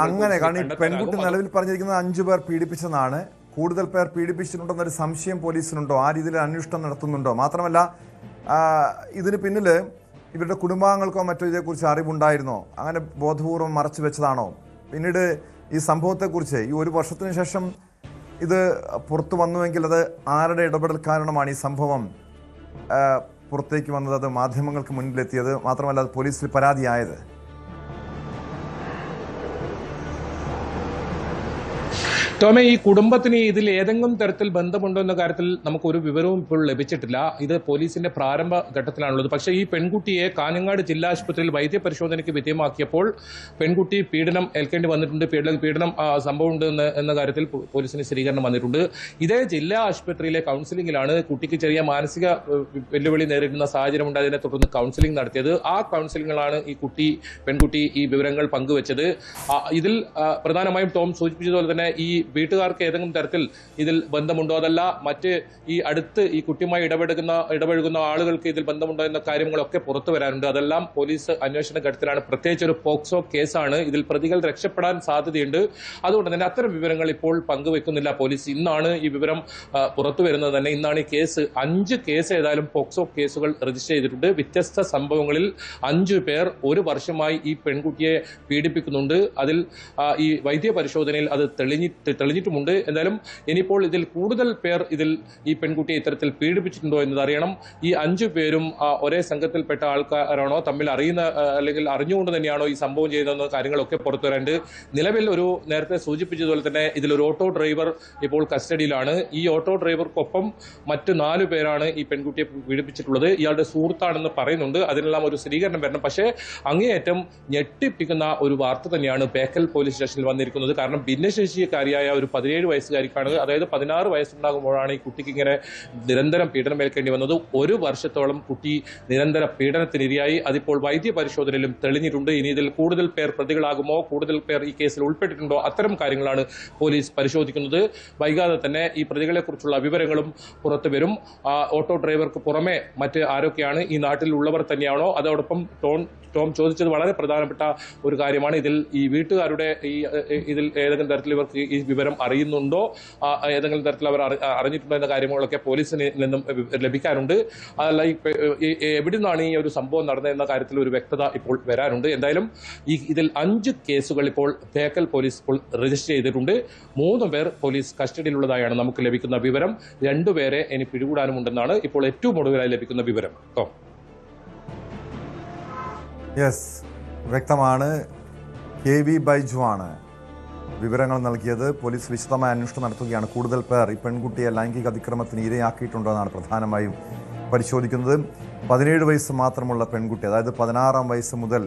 അങ്ങനെ പെൺകുട്ടി നിലവിൽ പറഞ്ഞിരിക്കുന്നത് 5 പേർ പീഡിപ്പിച്ചെന്നാണ്. കൂടുതൽ പേർ പീഡിപ്പിച്ചിട്ടുണ്ടെന്നൊരു സംശയം പോലീസിനുണ്ടോ? ആ രീതിയിൽ അന്വേഷണം നടത്തുന്നുണ്ടോ? മാത്രമല്ല ഇതിന് പിന്നിൽ ഇവരുടെ കുടുംബാംഗങ്ങൾക്കോ മറ്റോ ഇതേക്കുറിച്ച് അറിവുണ്ടായിരുന്നോ? അങ്ങനെ ബോധപൂർവം മറച്ചു വെച്ചതാണോ? പിന്നീട് ഈ സംഭവത്തെക്കുറിച്ച് ഈ 1 വർഷത്തിന് ശേഷം ഇത് പുറത്തു വന്നുവെങ്കിൽ അത് ആരുടെ ഇടപെടൽ കാരണമാണ് ഈ സംഭവം പുറത്തേക്ക് വന്നത്, അത് മാധ്യമങ്ങൾക്ക് മുന്നിലെത്തിയത്, മാത്രമല്ല അത് പോലീസിൽ പരാതിയായത്? ടോമെ, ഈ കുടുംബത്തിന് ഇതിൽ ഏതെങ്കിലും തരത്തിൽ ബന്ധമുണ്ടോ എന്ന കാര്യത്തിൽ നമുക്കൊരു വിവരവും ഇപ്പോൾ ലഭിച്ചിട്ടില്ല. ഇത് പോലീസിന്റെ പ്രാരംഭ ഘട്ടത്തിലാണുള്ളത്. പക്ഷേ ഈ പെൺകുട്ടിയെ കാഞ്ഞങ്ങാട് ജില്ലാ ആശുപത്രിയിൽ വൈദ്യപരിശോധനയ്ക്ക് വിധേയമാക്കിയപ്പോൾ പെൺകുട്ടി പീഡനം ഏൽക്കേണ്ടി വന്നിട്ടുണ്ട്, പീഡനം സംഭവമുണ്ട് എന്ന കാര്യത്തിൽ പോലീസിന് സ്ഥിരീകരണം വന്നിട്ടുണ്ട്. ഇതേ ജില്ലാ ആശുപത്രിയിലെ കൗൺസിലിംഗിലാണ് കുട്ടിക്ക് ചെറിയ മാനസിക വെല്ലുവിളി നേരിടുന്ന സാഹചര്യം ഉണ്ടായതിനെ തുടർന്ന് കൗൺസിലിംഗ് നടത്തിയത്. ആ കൗൺസിലിംഗിലാണ് ഈ പെൺകുട്ടി ഈ വിവരങ്ങൾ പങ്കുവച്ചത്. ഇതിൽ പ്രധാനമായും ടോം സൂചിപ്പിച്ചതുപോലെ തന്നെ ഈ വീട്ടുകാർക്ക് ഏതെങ്കിലും തരത്തിൽ ഇതിൽ ബന്ധമുണ്ടോ, അതല്ല മറ്റ് ഈ അടുത്ത് ഈ കുട്ടിയുമായി ഇടപഴകുന്ന ആളുകൾക്ക് ഇതിൽ ബന്ധമുണ്ടോ എന്ന കാര്യങ്ങളൊക്കെ പുറത്തു വരാനുണ്ട്. അതെല്ലാം പോലീസ് അന്വേഷണ ഘട്ടത്തിലാണ്. പ്രത്യേകിച്ച് ഒരു പോക്സോ കേസാണ്. ഇതിൽ പ്രതികൾ രക്ഷപ്പെടാൻ സാധ്യതയുണ്ട്. അതുകൊണ്ട് തന്നെ അത്തരം വിവരങ്ങൾ ഇപ്പോൾ പങ്കുവെക്കുന്നില്ല പോലീസ്. ഇന്നാണ് ഈ വിവരം പുറത്തു വരുന്നത് തന്നെ. ഇന്നാണ് ഈ കേസ് 5 കേസ് ഏതായാലും പോക്സോ കേസുകൾ രജിസ്റ്റർ ചെയ്തിട്ടുണ്ട്. വ്യത്യസ്ത സംഭവങ്ങളിൽ 5 പേർ 1 വർഷമായി ഈ പെൺകുട്ടിയെ പീഡിപ്പിക്കുന്നുണ്ട്. അതിൽ ഈ വൈദ്യ പരിശോധനയിൽ അത് തെളിഞ്ഞിട്ടുമുണ്ട്. എന്തായാലും ഇനിയിപ്പോൾ ഇതിൽ കൂടുതൽ പേർ ഈ പെൺകുട്ടിയെ ഇത്തരത്തിൽ പീഡിപ്പിച്ചിട്ടുണ്ടോ എന്നത് അറിയണം. ഈ 5 പേരും ഒരേ സംഘത്തിൽപ്പെട്ട ആൾക്കാരാണോ, തമ്മിൽ അറിയുന്ന അല്ലെങ്കിൽ അറിഞ്ഞുകൊണ്ട് തന്നെയാണോ ഈ സംഭവം ചെയ്തതെന്ന കാര്യങ്ങളൊക്കെ പുറത്തു വരാണ്ട്. നിലവിൽ നേരത്തെ സൂചിപ്പിച്ചതുപോലെ തന്നെ ഇതിലൊരു ഓട്ടോ ഡ്രൈവർ ഇപ്പോൾ കസ്റ്റഡിയിലാണ്. ഈ ഓട്ടോ ഡ്രൈവർക്കൊപ്പം മറ്റ് 4 പേരാണ് ഈ പെൺകുട്ടിയെ പീഡിപ്പിച്ചിട്ടുള്ളത്. ഇയാളുടെ സുഹൃത്താണെന്ന് പറയുന്നുണ്ട്. അതിനെല്ലാം ഒരു സ്ഥിരീകരണം വരണം. പക്ഷേ അങ്ങേയറ്റം ഞെട്ടിപ്പിക്കുന്ന ഒരു വാർത്ത തന്നെയാണ് ബേക്കൽ പോലീസ് സ്റ്റേഷനിൽ വന്നിരിക്കുന്നത്. കാരണം ഭിന്നശേഷിക്കാരിയായ ഒരു 17 വയസ്സുകാരിക്കാണ്, അതായത് 16 വയസ്സുണ്ടാകുമ്പോഴാണ് ഈ കുട്ടിക്ക് ഇങ്ങനെ നിരന്തരം പീഡനമേൽക്കേണ്ടി വന്നത്. 1 വർഷത്തോളം കുട്ടി നിരന്തര പീഡനത്തിനിരയായി. അതിപ്പോൾ വൈദ്യ പരിശോധനയിലും തെളിഞ്ഞിട്ടുണ്ട്. ഇനി ഇതിൽ കൂടുതൽ പേർ പ്രതികളാകുമോ, കൂടുതൽ പേർ ഈ കേസിൽ ഉൾപ്പെട്ടിട്ടുണ്ടോ, അത്തരം കാര്യങ്ങളാണ് പോലീസ് പരിശോധിക്കുന്നത്. വൈകാതെ തന്നെ ഈ പ്രതികളെക്കുറിച്ചുള്ള വിവരങ്ങളും പുറത്തു വരും. ഓട്ടോ ഡ്രൈവർക്ക് പുറമെ മറ്റ് ആരൊക്കെയാണ്, ഈ നാട്ടിൽ ഉള്ളവർ തന്നെയാണോ? അതോടൊപ്പം ടോം ചോദിച്ചത് വളരെ പ്രധാനപ്പെട്ട ഒരു കാര്യമാണ്. ഈ വീട്ടുകാരുടെ ഇതിൽ ഏതെങ്കിലും തരത്തിൽ ഇവർക്ക് ഈ വിവരം അറിയുന്നുണ്ടോ, ഏതെങ്കിലും തരത്തിൽ അവർ അറിഞ്ഞിട്ടുണ്ടോ എന്ന കാര്യങ്ങളൊക്കെ പോലീസിന് നിന്നും ലഭിക്കാനുണ്ട്. അതല്ല എവിടെ നിന്നാണ് ഈ ഒരു സംഭവം നടന്നതെന്ന കാര്യത്തിൽ ഒരു വ്യക്തത ഇപ്പോൾ വരാനുണ്ട്. എന്തായാലും ഇതിൽ 5 കേസുകൾ ഇപ്പോൾ ബേക്കൽ പോലീസ് ഇപ്പോൾ രജിസ്റ്റർ ചെയ്തിട്ടുണ്ട്. 3 പേർ പോലീസ് കസ്റ്റഡിയിലുള്ളതായാണ് നമുക്ക് ലഭിക്കുന്ന വിവരം. 2 പേരെ ഇനി പിടികൂടാനുമുണ്ടെന്നാണ് ഇപ്പോൾ ഏറ്റവും ഒടുവിലായി ലഭിക്കുന്ന വിവരം. യെസ്, വ്യക്തമാണ്. KV ബൈജു ആണ് വിവരങ്ങൾ നൽകിയത്. പോലീസ് വിശദമായ അന്വേഷണം നടത്തുകയാണ്. കൂടുതൽ പേർ ഈ പെൺകുട്ടിയെ ലൈംഗിക അതിക്രമത്തിന് ഇരയാക്കിയിട്ടുണ്ടോ എന്നാണ് പ്രധാനമായും പരിശോധിക്കുന്നത്. 17 വയസ്സ് മാത്രമുള്ള പെൺകുട്ടി, അതായത് 16-ാം വയസ്സ് മുതൽ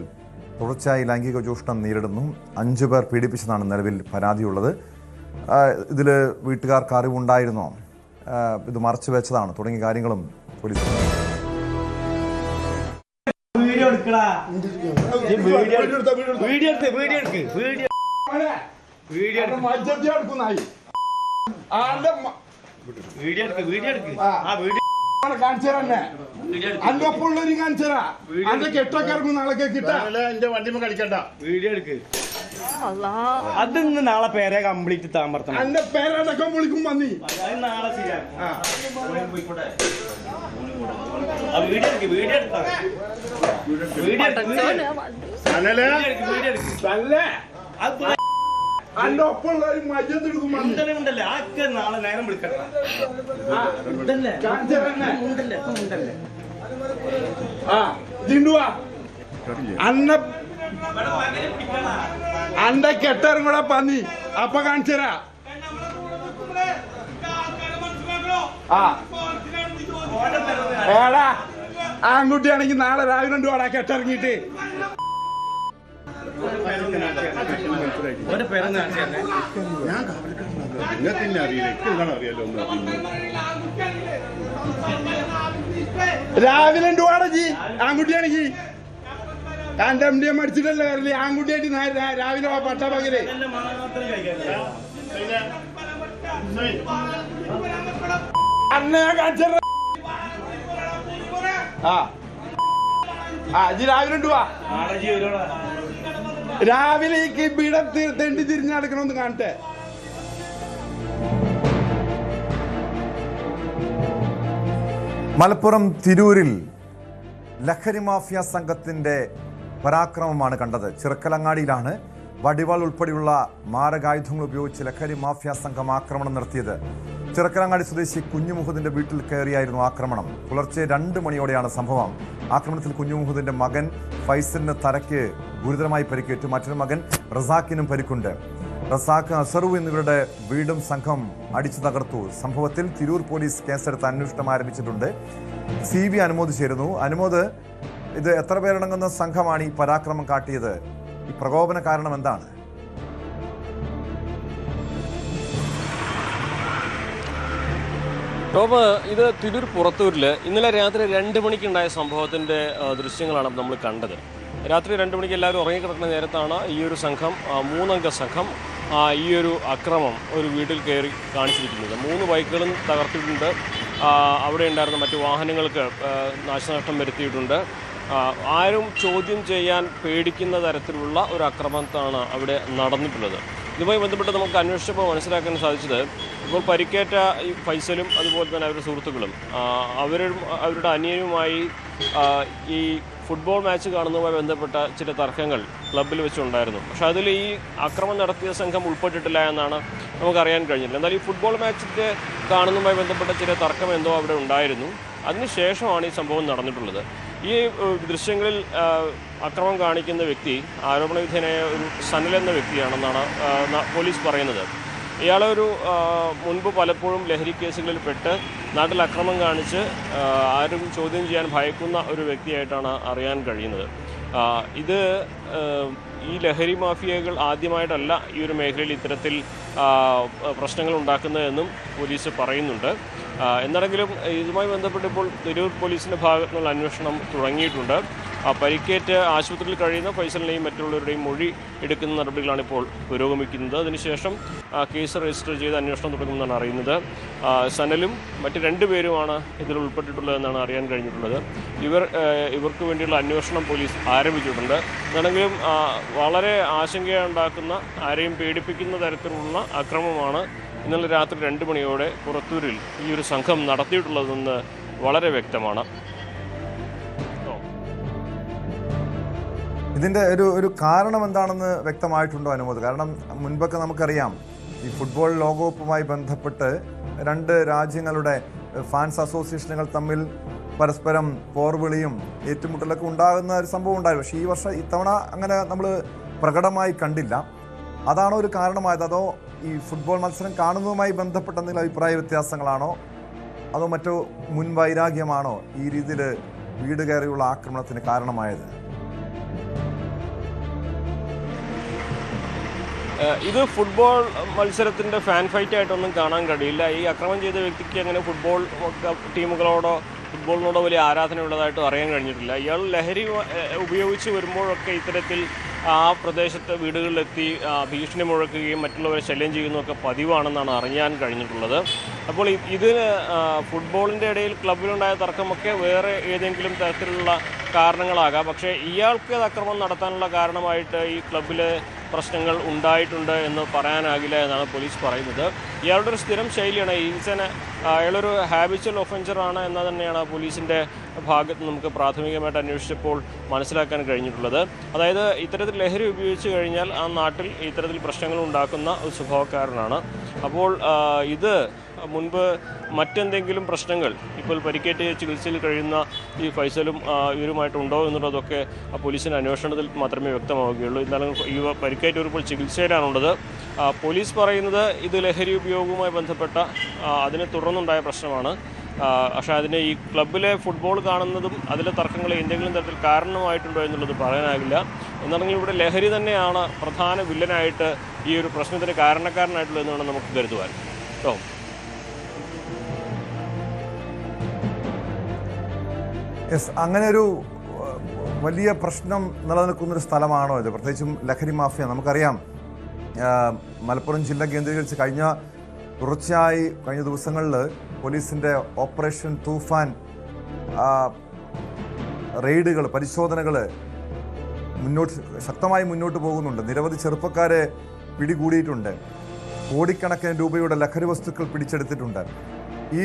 തുടർച്ചയായി ലൈംഗിക ചൂഷണം നേരിടുന്നു. 5 പേർ പീഡിപ്പിച്ചതാണ് നിലവിൽ പരാതിയുള്ളത്. ഇതിൽ വീട്ടുകാർക്ക് അറിവുണ്ടായിരുന്നോ, ഇത് മറച്ചു വെച്ചതാണ് തുടങ്ങിയ കാര്യങ്ങളും പോലീസ് അന്റൊപ്പുള്ളൊരു കാണിച്ചറാ അന്റെ കെട്ടൊക്കെ നാളെ കിട്ടാ എന്റെ വണ്ടി കളിക്കണ്ട. വീഡിയോ എടുക്ക്. അതിന്ന് നാളെ പേരെ കംപ്ലീറ്റ് താമർത്തണം. എന്റെ പേരടക്കം വിളിക്കും വന്നി നാളെ അന്റെ ഒപ്പമുള്ള ഒരു മജ്ജെടുക്കും ഉണ്ടല്ലേ ആക്കെ നാളെ നേരം വിളിക്കട്ടെ. അന്റെ കെട്ടറും കൂടെ പന്നി അപ്പൊ കാണിച്ചരാ. ഏടാ ആൺകുട്ടിയാണെങ്കിൽ നാളെ രാവിലെ 2 വാടാ കെട്ടിറങ്ങിയിട്ട്. രാവിലെ 2 വാടാ ജി ആൺകുട്ടിയാണെങ്കിൽ എന്റെ MD മടിച്ചിട്ടല്ലേ വരല്ലേ. ആൺകുട്ടിയായിട്ട് രാവിലെ പട്ട പകരെ അന്നെ കാണിച്ച രാവിലെ 2 വാ. രാവിലെ ഈ ബീടം തെണ്ടി തിരിഞ്ഞ് നടക്കണമെന്ന് കാണട്ടെ. മലപ്പുറം തിരൂരിൽ ലഹരി മാഫിയ സംഘത്തിൻ്റെ പരാക്രമമാണ് കണ്ടത്. ചിറക്കലങ്ങാടിയിലാണ് വടിവാൾ ഉൾപ്പെടെയുള്ള മാരകായുധങ്ങൾ ഉപയോഗിച്ച് ലഹരി മാഫിയ സംഘം ആക്രമണം നടത്തിയത്. ചിറക്കലങ്ങാടി സ്വദേശി കുഞ്ഞുമുഹദിന്റെ വീട്ടിൽ കയറിയായിരുന്നു ആക്രമണം. പുലർച്ചെ 2 മണിയോടെയാണ് സംഭവം. ആക്രമണത്തിൽ കുഞ്ഞുമുഹദിന്റെ മകൻ ഫൈസലിന് തലയ്ക്ക് ഗുരുതരമായി പരിക്കേറ്റു. മറ്റൊരു മകൻ റസാഖിനും പരിക്കുണ്ട്. റസാഖ്, അസറു എന്നിവരുടെ വീടും സംഘം അടിച്ചു തകർത്തു. സംഭവത്തിൽ തിരൂർ പോലീസ് കേസെടുത്ത് അന്വേഷണം ആരംഭിച്ചിട്ടുണ്ട്. CV അനുമോദ് ചേരുന്നു. അനുമോദ്, ഇത് എത്ര പേരടങ്ങുന്ന സംഘമാണ് ഈ പരാക്രമം കാട്ടിയത്? ഈ പ്രകോപന കാരണം എന്താണ്? ടോപ്പ്, ഇത് തിരൂർ പുറത്തൂരിൽ ഇന്നലെ രാത്രി 2 മണിക്കുണ്ടായ സംഭവത്തിൻ്റെ ദൃശ്യങ്ങളാണ് നമ്മൾ കണ്ടത്. രാത്രി 2 മണിക്ക് എല്ലാവരും ഉറങ്ങിക്കിടക്കുന്ന നേരത്താണ് ഈ ഒരു സംഘം, 3 അംഗ സംഘം ഈ ഒരു അക്രമം ഒരു വീട്ടിൽ കയറി കാണിച്ചിരിക്കുന്നത്. 3 ബൈക്കുകളും തകർത്തിട്ടുണ്ട്. അവിടെ ഉണ്ടായിരുന്ന മറ്റു വാഹനങ്ങൾക്ക് നാശനഷ്ടം വരുത്തിയിട്ടുണ്ട്. ആരും ചോദ്യം ചെയ്യാൻ പേടിക്കുന്ന തരത്തിലുള്ള ഒരു അക്രമത്താണ് അവിടെ നടന്നിട്ടുള്ളത്. ഇതുമായി ബന്ധപ്പെട്ട് നമുക്ക് അന്വേഷിച്ചപ്പോൾ മനസ്സിലാക്കാൻ സാധിച്ചത്, ഇപ്പോൾ പരിക്കേറ്റ ഈ ഫൈസലും അതുപോലെ തന്നെ അവരുടെ സുഹൃത്തുക്കളും അവരുടെ അനിയനുമായി ഈ ഫുട്ബോൾ മാച്ച് കാണുന്നതുമായി ബന്ധപ്പെട്ട ചില തർക്കങ്ങൾ ക്ലബ്ബിൽ വെച്ചുണ്ടായിരുന്നു. പക്ഷേ അതിൽ ഈ ആക്രമണം നടത്തിയ സംഘം ഉൾപ്പെട്ടിട്ടില്ല എന്നാണ് നമുക്കറിയാൻ കഴിഞ്ഞില്ല. എന്നാൽ ഈ ഫുട്ബോൾ മാച്ചിൻ്റെ കാണുന്നതുമായി ബന്ധപ്പെട്ട ചില തർക്കം എന്തോ അവിടെ ഉണ്ടായിരുന്നു. അതിനുശേഷമാണ് ഈ സംഭവം നടന്നിട്ടുള്ളത്. ഈ ദൃശ്യങ്ങളിൽ അക്രമം കാണിക്കുന്ന വ്യക്തി ആരോപണ വിധേയനായ ഒരു സനൽ എന്ന വ്യക്തിയാണെന്നാണ് പോലീസ് പറയുന്നത്. ഇയാളൊരു മുൻപ് പലപ്പോഴും ലഹരി കേസുകളിൽ പെട്ട് നാട്ടിൽ അക്രമം കാണിച്ച് ആരും ചോദ്യം ചെയ്യാൻ ഭയക്കുന്ന ഒരു വ്യക്തിയായിട്ടാണ് അറിയാൻ കഴിയുന്നത്. ഇത് ഈ ലഹരി മാഫിയകൾ ആദ്യമായിട്ടല്ല ഈ ഒരു മേഖലയിൽ ഇത്തരത്തിൽ പ്രശ്നങ്ങൾ ഉണ്ടാക്കുന്നതെന്നും പോലീസ് പറയുന്നുണ്ട്. എന്നാണെങ്കിലും ഇതുമായി ബന്ധപ്പെട്ടിപ്പോൾ തിരൂർ പോലീസിൻ്റെ ഭാഗത്തു നിന്നുള്ള അന്വേഷണം തുടങ്ങിയിട്ടുണ്ട്. പരിക്കേറ്റ് ആശുപത്രിയിൽ കഴിയുന്ന ഫൈസലിനെയും മറ്റുള്ളവരുടെയും മൊഴി എടുക്കുന്ന നടപടികളാണ് ഇപ്പോൾ പുരോഗമിക്കുന്നത്. അതിനുശേഷം കേസ് രജിസ്റ്റർ ചെയ്ത് അന്വേഷണം തുടങ്ങുമെന്നാണ് അറിയുന്നത്. സനലും മറ്റ് 2 പേരുമാണ് ഇതിൽ ഉൾപ്പെട്ടിട്ടുള്ളതെന്നാണ് അറിയാൻ കഴിഞ്ഞിട്ടുള്ളത്. ഇവർക്ക് വേണ്ടിയുള്ള അന്വേഷണം പോലീസ് ആരംഭിച്ചിട്ടുണ്ട്. എന്നാണെങ്കിലും വളരെ ആശങ്കയുണ്ടാക്കുന്ന, ആരെയും പേടിപ്പിക്കുന്ന തരത്തിലുള്ള അക്രമമാണ് ഇന്നലെ രാത്രി 2 മണിയോടെ പുറത്തൂരിൽ ഈ ഒരു സംഘം നടത്തിയിട്ടുള്ളതെന്ന് വളരെ വ്യക്തമാണ്. ഇതിൻ്റെ ഒരു കാരണം എന്താണെന്ന് വ്യക്തമായിട്ടുണ്ടോ അനുമോദ്? കാരണം മുൻപൊക്കെ നമുക്കറിയാം ഈ ഫുട്ബോൾ ലോകകപ്പുമായി ബന്ധപ്പെട്ട് 2 രാജ്യങ്ങളുടെ ഫാൻസ് അസോസിയേഷനുകൾ തമ്മിൽ പരസ്പരം പോർവിളിയും ഏറ്റുമുട്ടലൊക്കെ ഉണ്ടാകുന്ന ഒരു സംഭവം ഉണ്ടായിരുന്നു. പക്ഷേ ഇത്തവണ അങ്ങനെ നമ്മൾ പ്രകടമായി കണ്ടില്ല. അതാണോ ഒരു കാരണമായത്? അതോ ഈ ഫുട്ബോൾ മത്സരം കാണുന്നതുമായി ബന്ധപ്പെട്ട എന്തെങ്കിലും അഭിപ്രായ വ്യത്യാസങ്ങളാണോ, അതോ മറ്റോ മുൻവൈരാഗ്യമാണോ ഈ രീതിയിൽ വീട് കയറിയുള്ള ആക്രമണത്തിന് കാരണമായത്? ഇത് ഫുട്ബോൾ മത്സരത്തിൻ്റെ ഫാൻ ഫൈറ്റായിട്ടൊന്നും കാണാൻ കഴിയില്ല. ഈ ആക്രമണം ചെയ്ത വ്യക്തിക്ക് അങ്ങനെ ഫുട്ബോൾ ടീമുകളോടോ ഫുട്ബോളിനോടോ വലിയ ആരാധനയുള്ളതായിട്ടും അറിയാൻ കഴിഞ്ഞിട്ടില്ല. ഇയാൾ ലഹരി ഉപയോഗിച്ച് വരുമ്പോഴൊക്കെ ഇത്തരത്തിൽ ആ പ്രദേശത്തെ വീടുകളിലെത്തി ഭീഷണി മുഴക്കുകയും മറ്റുള്ളവരെ ശല്യം ചെയ്യുന്നതൊക്കെ പതിവാണെന്നാണ് അറിയാൻ കഴിഞ്ഞിട്ടുള്ളത്. അപ്പോൾ ഇതിന് ഫുട്ബോളിൻ്റെ ഇടയിൽ ക്ലബിലുണ്ടായ തർക്കമൊക്കെ വേറെ ഏതെങ്കിലും തരത്തിലുള്ള കാരണങ്ങളാകാം. പക്ഷേ ഇയാൾക്ക് അക്രമം നടത്താനുള്ള കാരണമായിട്ട് ഈ ക്ലബിലെ പ്രശ്നങ്ങൾ ഉണ്ടായിട്ടുണ്ട് എന്ന് പറയാനാകില്ല എന്നാണ് പോലീസ് പറയുന്നത്. ഇയാളുടെ ഒരു സ്ഥിരം ശൈലിയാണ്. അയാളൊരു ഹാബിച്വൽ ഒഫൻസറാണ് എന്ന് തന്നെയാണ് പോലീസിൻ്റെ ഭാഗത്ത് നമുക്ക് പ്രാഥമികമായിട്ട് അന്വേഷിച്ചപ്പോൾ മനസ്സിലാക്കാൻ കഴിഞ്ഞിട്ടുള്ളത്. അതായത് ഇത്തരത്തിൽ ലഹരി ഉപയോഗിച്ച് കഴിഞ്ഞാൽ ആ നാട്ടിൽ ഇത്തരത്തിൽ പ്രശ്നങ്ങൾ ഉണ്ടാക്കുന്ന ഒരു സ്വഭാവക്കാരനാണ്. അപ്പോൾ ഇത് മുൻപ് മറ്റെന്തെങ്കിലും പ്രശ്നങ്ങൾ ഇപ്പോൾ പരിക്കേറ്റ് ചികിത്സയിൽ കഴിയുന്ന ഈ ഫൈസലും ഇവരുമായിട്ടുണ്ടോ എന്നുള്ളതൊക്കെ പോലീസിൻ്റെ അന്വേഷണത്തിൽ മാത്രമേ വ്യക്തമാവുകയുള്ളൂ. എന്നാലും ഈ പരിക്കേറ്റവരിപ്പോൾ ചികിത്സയിലാണുള്ളത്. പോലീസ് പറയുന്നത് ഇത് ലഹരി ഉപയോഗവുമായി ബന്ധപ്പെട്ട അതിനെ തുടർന്നുണ്ടായ പ്രശ്നമാണ്. പക്ഷേ അതിന് ഈ ക്ലബിലെ ഫുട്ബോൾ കാണുന്നതും അതിലെ തർക്കങ്ങൾ എന്തെങ്കിലും തരത്തിൽ കാരണമായിട്ടുണ്ടോ എന്നുള്ളത് പറയാനാകില്ല. എന്നാണെങ്കിൽ ഇവിടെ ലഹരി തന്നെയാണ് പ്രധാന വില്ലനായിട്ട് ഈ ഒരു പ്രശ്നത്തിന് കാരണക്കാരനായിട്ടുള്ളത് എന്നാണ് നമുക്ക് കരുതുവാൻ. കേട്ടോ, അങ്ങനെ ഒരു വലിയ പ്രശ്നം നിലനിൽക്കുന്നൊരു സ്ഥലമാണോ ഇത്? പ്രത്യേകിച്ചും ലഹരി മാഫിയ. നമുക്കറിയാം മലപ്പുറം ജില്ല കേന്ദ്രീകരിച്ച് കഴിഞ്ഞ ദിവസങ്ങളിൽ പോലീസിൻ്റെ ഓപ്പറേഷൻ തൂഫാൻ റെയ്ഡുകൾ, പരിശോധനകൾ ശക്തമായി മുന്നോട്ട് പോകുന്നുണ്ട്. നിരവധി ചെറുപ്പക്കാരെ പിടികൂടിയിട്ടുണ്ട്. കോടിക്കണക്കിന് രൂപയുടെ ലഹരി വസ്തുക്കൾ പിടിച്ചെടുത്തിട്ടുണ്ട്. ഈ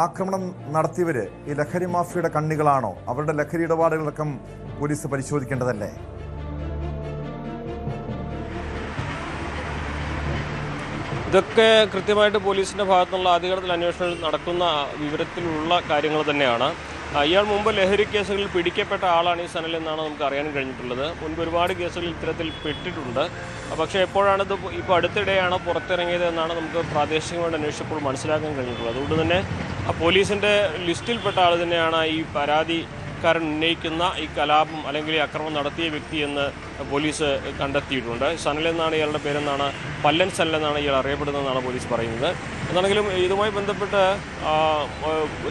ആക്രമണം നടത്തിയവർ ഈ ലഹരി മാഫിയയുടെ കണ്ണികളാണോ? അവരുടെ ലഹരി ഇടപാടുകളൊക്കെ പോലീസ് പരിശോധിക്കേണ്ടതല്ലേ? ഇതൊക്കെ കൃത്യമായിട്ട് പോലീസിൻ്റെ ഭാഗത്തുനിന്നുള്ള ആദ്യഘട്ടത്തിൽ അന്വേഷണം നടക്കുന്ന വിവരത്തിലുള്ള കാര്യങ്ങൾ തന്നെയാണ്. ഇയാൾ മുമ്പ് ലഹരി കേസുകളിൽ പിടിക്കപ്പെട്ട ആളാണ് ഈ സനൽ എന്നാണ് നമുക്ക് അറിയാൻ കഴിഞ്ഞിട്ടുള്ളത്. മുൻപ് ഒരുപാട് കേസുകളിൽ ഇത്തരത്തിൽ പെട്ടിട്ടുണ്ട്. പക്ഷേ എപ്പോഴാണിത് ഇപ്പോൾ അടുത്തിടെയാണ് പുറത്തിറങ്ങിയത് എന്നാണ് നമുക്ക് പ്രാദേശികമായിട്ട് അന്വേഷിച്ചപ്പോൾ മനസ്സിലാക്കാൻ കഴിഞ്ഞിട്ടുള്ളത്. അതുകൊണ്ട് തന്നെ പോലീസിൻ്റെ ലിസ്റ്റിൽപ്പെട്ട ആൾ തന്നെയാണ് ഈ പരാതിക്കാരൻ ഉന്നയിക്കുന്ന ഈ കലാപം അല്ലെങ്കിൽ ഈ അക്രമം നടത്തിയ വ്യക്തി എന്ന് പോലീസ് കണ്ടെത്തിയിട്ടുണ്ട്. സനൽ എന്നാണ് ഇയാളുടെ പേരെന്നാണ്, പല്ലൻ സനൽ എന്നാണ് ഇയാൾ അറിയപ്പെടുന്നതെന്നാണ് പോലീസ് പറയുന്നത്. എന്നാണെങ്കിലും ഇതുമായി ബന്ധപ്പെട്ട്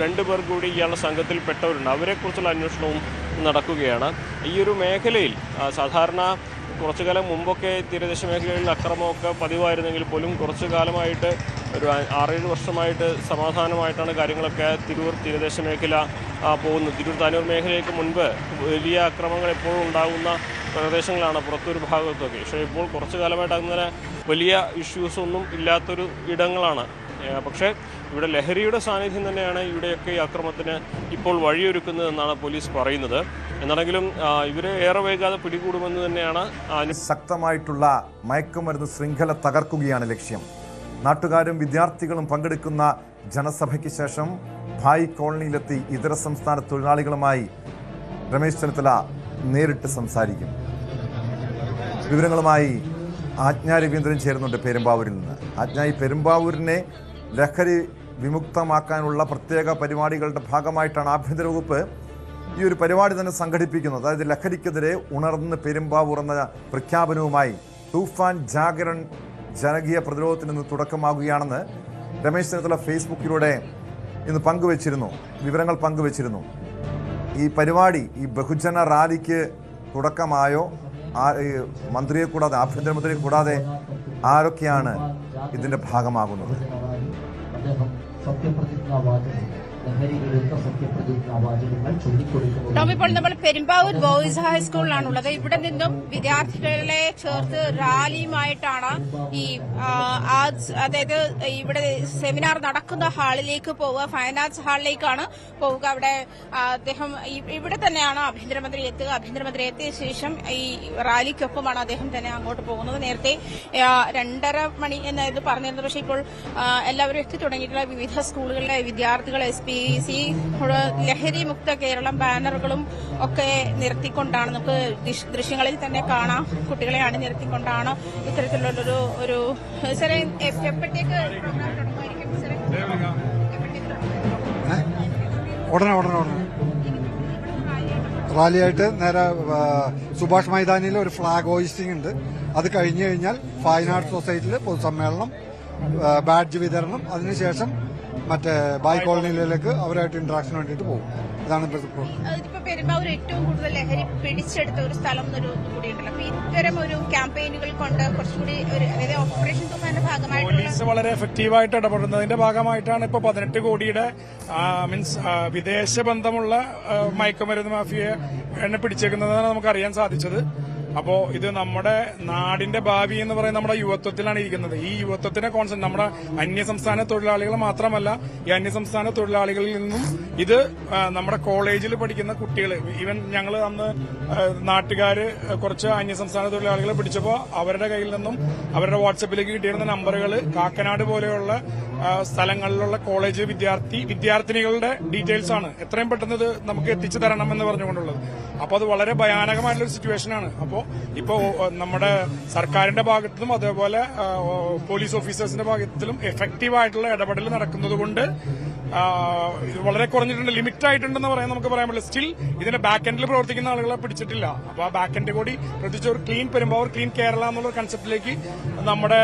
2 പേർ കൂടി ഇയാളുടെ സംഘത്തിൽപ്പെട്ടവരുണ്ട്. അവരെക്കുറിച്ചുള്ള അന്വേഷണവും നടക്കുകയാണ്. ഈ ഒരു മേഖലയിൽ സാധാരണ കുറച്ചു കാലം മുമ്പൊക്കെ തീരദേശ മേഖലകളിൽ അക്രമമൊക്കെ പതിവായിരുന്നെങ്കിൽ പോലും കുറച്ചു കാലമായിട്ട് ഒരു 6-7 വർഷമായിട്ട് സമാധാനമായിട്ടാണ് കാര്യങ്ങളൊക്കെ തിരൂർ തീരദേശ മേഖല പോകുന്നത്. തിരൂർ താനൂർ മേഖലയ്ക്ക് മുൻപ് വലിയ അക്രമങ്ങൾ എപ്പോഴും ഉണ്ടാകുന്ന പ്രദേശങ്ങളാണ് പുറത്തൊരു ഭാഗത്തൊക്കെ. പക്ഷേ ഇപ്പോൾ കുറച്ചു കാലമായിട്ട് അങ്ങനെ വലിയ ഇഷ്യൂസൊന്നും ഇല്ലാത്തൊരു ഇടങ്ങളാണ്. പക്ഷേ ഇവിടെ ലഹരിയുടെ സാന്നിധ്യം തന്നെയാണ് ഇവിടെയൊക്കെ ഈ അക്രമത്തിന് ഇപ്പോൾ വഴിയൊരുക്കുന്നതെന്നാണ് പോലീസ് പറയുന്നത്. എന്നാണെങ്കിലും ഇവരെ ഏറെ വൈകാതെ പിടികൂടുമെന്ന് തന്നെയാണ് ശക്തമായിട്ടുള്ള മയക്കുമരുന്ന് ശൃംഖല തകർക്കുകയാണ് ലക്ഷ്യം. നാട്ടുകാരും വിദ്യാർത്ഥികളും പങ്കെടുക്കുന്ന ജനസഭയ്ക്ക് ശേഷം ഭായ് കോളനിയിലെത്തി ഇതര സംസ്ഥാന തൊഴിലാളികളുമായി രമേശ് ചെന്നിത്തല നേരിട്ട് സംസാരിക്കും. വിവരങ്ങളുമായി ആജ്ഞ രവീന്ദ്രൻ ചേരുന്നുണ്ട് പെരുമ്പാവൂരിൽ നിന്ന്. ആജ്ഞ, ഈ പെരുമ്പാവൂരിനെ ലഹരി വിമുക്തമാക്കാനുള്ള പ്രത്യേക പരിപാടികളുടെ ഭാഗമായിട്ടാണ് ആഭ്യന്തര വകുപ്പ് ഈ ഒരു പരിപാടി തന്നെ സംഘടിപ്പിക്കുന്നത്. അതായത് ലഹരിക്കെതിരെ ഉണർന്ന് പെരുമ്പാവൂർ എന്ന പ്രഖ്യാപനവുമായി തൂഫാൻ ജാഗരൺ ജനകീയ പ്രതിരോധത്തിന് ഇന്ന് തുടക്കമാകുകയാണെന്ന് രമേശ് ചെന്നിത്തല ഫേസ്ബുക്കിലൂടെ ഇന്ന് വിവരങ്ങൾ പങ്കുവച്ചിരുന്നു. ഈ പരിപാടി, ഈ ബഹുജന റാലിക്ക് തുടക്കമായോ? മന്ത്രിയെ കൂടാതെ, ആഭ്യന്തരമന്ത്രിയെ കൂടാതെ ആരൊക്കെയാണ് ഇതിന്റെ ഭാഗമാകുന്നത്? ടോം, ഇപ്പോൾ നമ്മൾ പെരുമ്പാവൂർ ബോയ്സ് ഹൈസ്കൂളിലാണുള്ളത്. ഇവിടെ നിന്നും വിദ്യാർത്ഥികളെ ചേർത്ത് റാലിയുമായിട്ടാണ് അതായത് ഇവിടെ സെമിനാർ നടക്കുന്ന ഹാളിലേക്ക് പോവുക, ഫൈൻ ആർട്സ് ഹാളിലേക്കാണ് പോവുക. അവിടെ അദ്ദേഹം ഇവിടെ തന്നെയാണ് ആഭ്യന്തരമന്ത്രി എത്തുക. ആഭ്യന്തരമന്ത്രി എത്തിയ ശേഷം ഈ റാലിക്കൊപ്പമാണ് അദ്ദേഹം തന്നെ അങ്ങോട്ട് പോകുന്നത്. നേരത്തെ 2:30 മണി എന്നായിരുന്നു പറഞ്ഞിരുന്നത്. പക്ഷേ ഇപ്പോൾ എല്ലാവരും എത്തി തുടങ്ങിയിട്ടുള്ള വിവിധ സ്കൂളുകളിലെ വിദ്യാർത്ഥികൾ SPC ലഹരി മുക്ത കേരളം ബാനറുകളും ഒക്കെ നിർത്തിക്കൊണ്ടാണ്, നമുക്ക് ദൃശ്യങ്ങളിൽ തന്നെ കാണാം, കുട്ടികളെ അണിനിരത്തിക്കൊണ്ടാണ് ഇത്തരത്തിലുള്ളൊരു സാറേ എപ്പോഴത്തേക്ക് പ്രോഗ്രാം തുടങ്ങുമായിരിക്കും? ഉടനെ റാലിയായിട്ട് നേരെ സുഭാഷ് മൈതാനിയിൽ ഒരു ഫ്ലാഗ് ഹോയിസ്റ്റിംഗ് ഉണ്ട്. അത് കഴിഞ്ഞു കഴിഞ്ഞാൽ ഫൈൻ ആർട്സ് സൊസൈറ്റിയിൽ പൊതുസമ്മേളനം, ബാഡ്ജ് വിതരണം, അതിനുശേഷം മറ്റേ ബായ് കോളനിയിലേക്ക് അവരായിട്ട് ഇന്ററാക്ഷന് വേണ്ടിയിട്ട് പോകും. ഇതാണ് ഇപ്പൊ പെരുമ്പാവൂർ ഏറ്റവും കൂടുതൽ ലഹരി പിടിച്ചെടുത്ത ഒരു സ്ഥലം എന്നൊരു കൂടിയുണ്ടല്ലോ. അപ്പൊ ഇത്തരം ഒരു ക്യാമ്പയിനുകൾ കൊണ്ട് കുറച്ചുകൂടി അതായത് ഓപ്പറേഷൻ തുഫാന്റെ ഭാഗമായിട്ട് പോലീസ് വളരെ എഫക്റ്റീവായിട്ട് ഇടപെടുന്നതിന്റെ ഭാഗമായിട്ടാണ് ഇപ്പൊ 18 കോടിയുടെ വിദേശ ബന്ധമുള്ള മയക്കുമരുന്ന് മാഫിയയെ പിടിച്ചേക്കുന്നതെന്നാണ് നമുക്ക് അറിയാൻ സാധിച്ചത്. അപ്പോ ഇത് നമ്മുടെ നാടിന്റെ ഭാവി എന്ന് പറയുന്നത് നമ്മുടെ യുവത്വത്തിലാണ് ഇരിക്കുന്നത്. ഈ യുവത്വത്തിനെ നമ്മുടെ അന്യസംസ്ഥാന തൊഴിലാളികൾ മാത്രമല്ല, ഈ അന്യസംസ്ഥാന തൊഴിലാളികളിൽ നിന്നും ഇത് നമ്മുടെ കോളേജിൽ പഠിക്കുന്ന കുട്ടികൾ, ഈവൻ ഞങ്ങൾ അന്ന് നാട്ടുകാര് കുറച്ച് അന്യസംസ്ഥാന തൊഴിലാളികളെ പിടിച്ചപ്പോൾ അവരുടെ കയ്യിൽ നിന്നും അവരുടെ വാട്സപ്പിലേക്ക് കിട്ടിയിരുന്ന നമ്പറുകൾ കാക്കനാട് പോലെയുള്ള സ്ഥലങ്ങളിലുള്ള കോളേജ് വിദ്യാർത്ഥിനികളുടെ ഡീറ്റെയിൽസ് ആണ്. എത്രയും പെട്ടെന്ന് ഇത് നമുക്ക് എത്തിച്ചു തരണം എന്ന് പറഞ്ഞുകൊണ്ടുള്ളത്. അപ്പോൾ അത് വളരെ ഭയാനകമായിട്ടുള്ള ഒരു സിറ്റുവേഷനാണ്. അപ്പോൾ ഇപ്പോൾ നമ്മുടെ സർക്കാരിന്റെ ഭാഗത്തും അതേപോലെ പോലീസ് ഓഫീസേഴ്സിന്റെ ഭാഗത്തിലും എഫക്റ്റീവായിട്ടുള്ള ഇടപെടൽ നടക്കുന്നത് കൊണ്ട് ഇത് വളരെ കുറഞ്ഞിട്ടുണ്ട്, ലിമിറ്റ് ആയിട്ടുണ്ടെന്ന് നമുക്ക് പറയാൻ പറ്റില്ല. സ്റ്റിൽ ഇതിന്റെ ബാക്ക് എൻഡിൽ പ്രവർത്തിക്കുന്ന ആളുകളെ പിടിച്ചിട്ടില്ല. അപ്പോൾ ആ ബാക്ക് എൻഡ് കൂടി പ്രത്യേകിച്ച് ഒരു ക്ലീൻ പെരുമ്പാവൂർ, ക്ലീൻ കേരള എന്നുള്ള കൺസെപ്റ്റിലേക്ക് നമ്മുടെ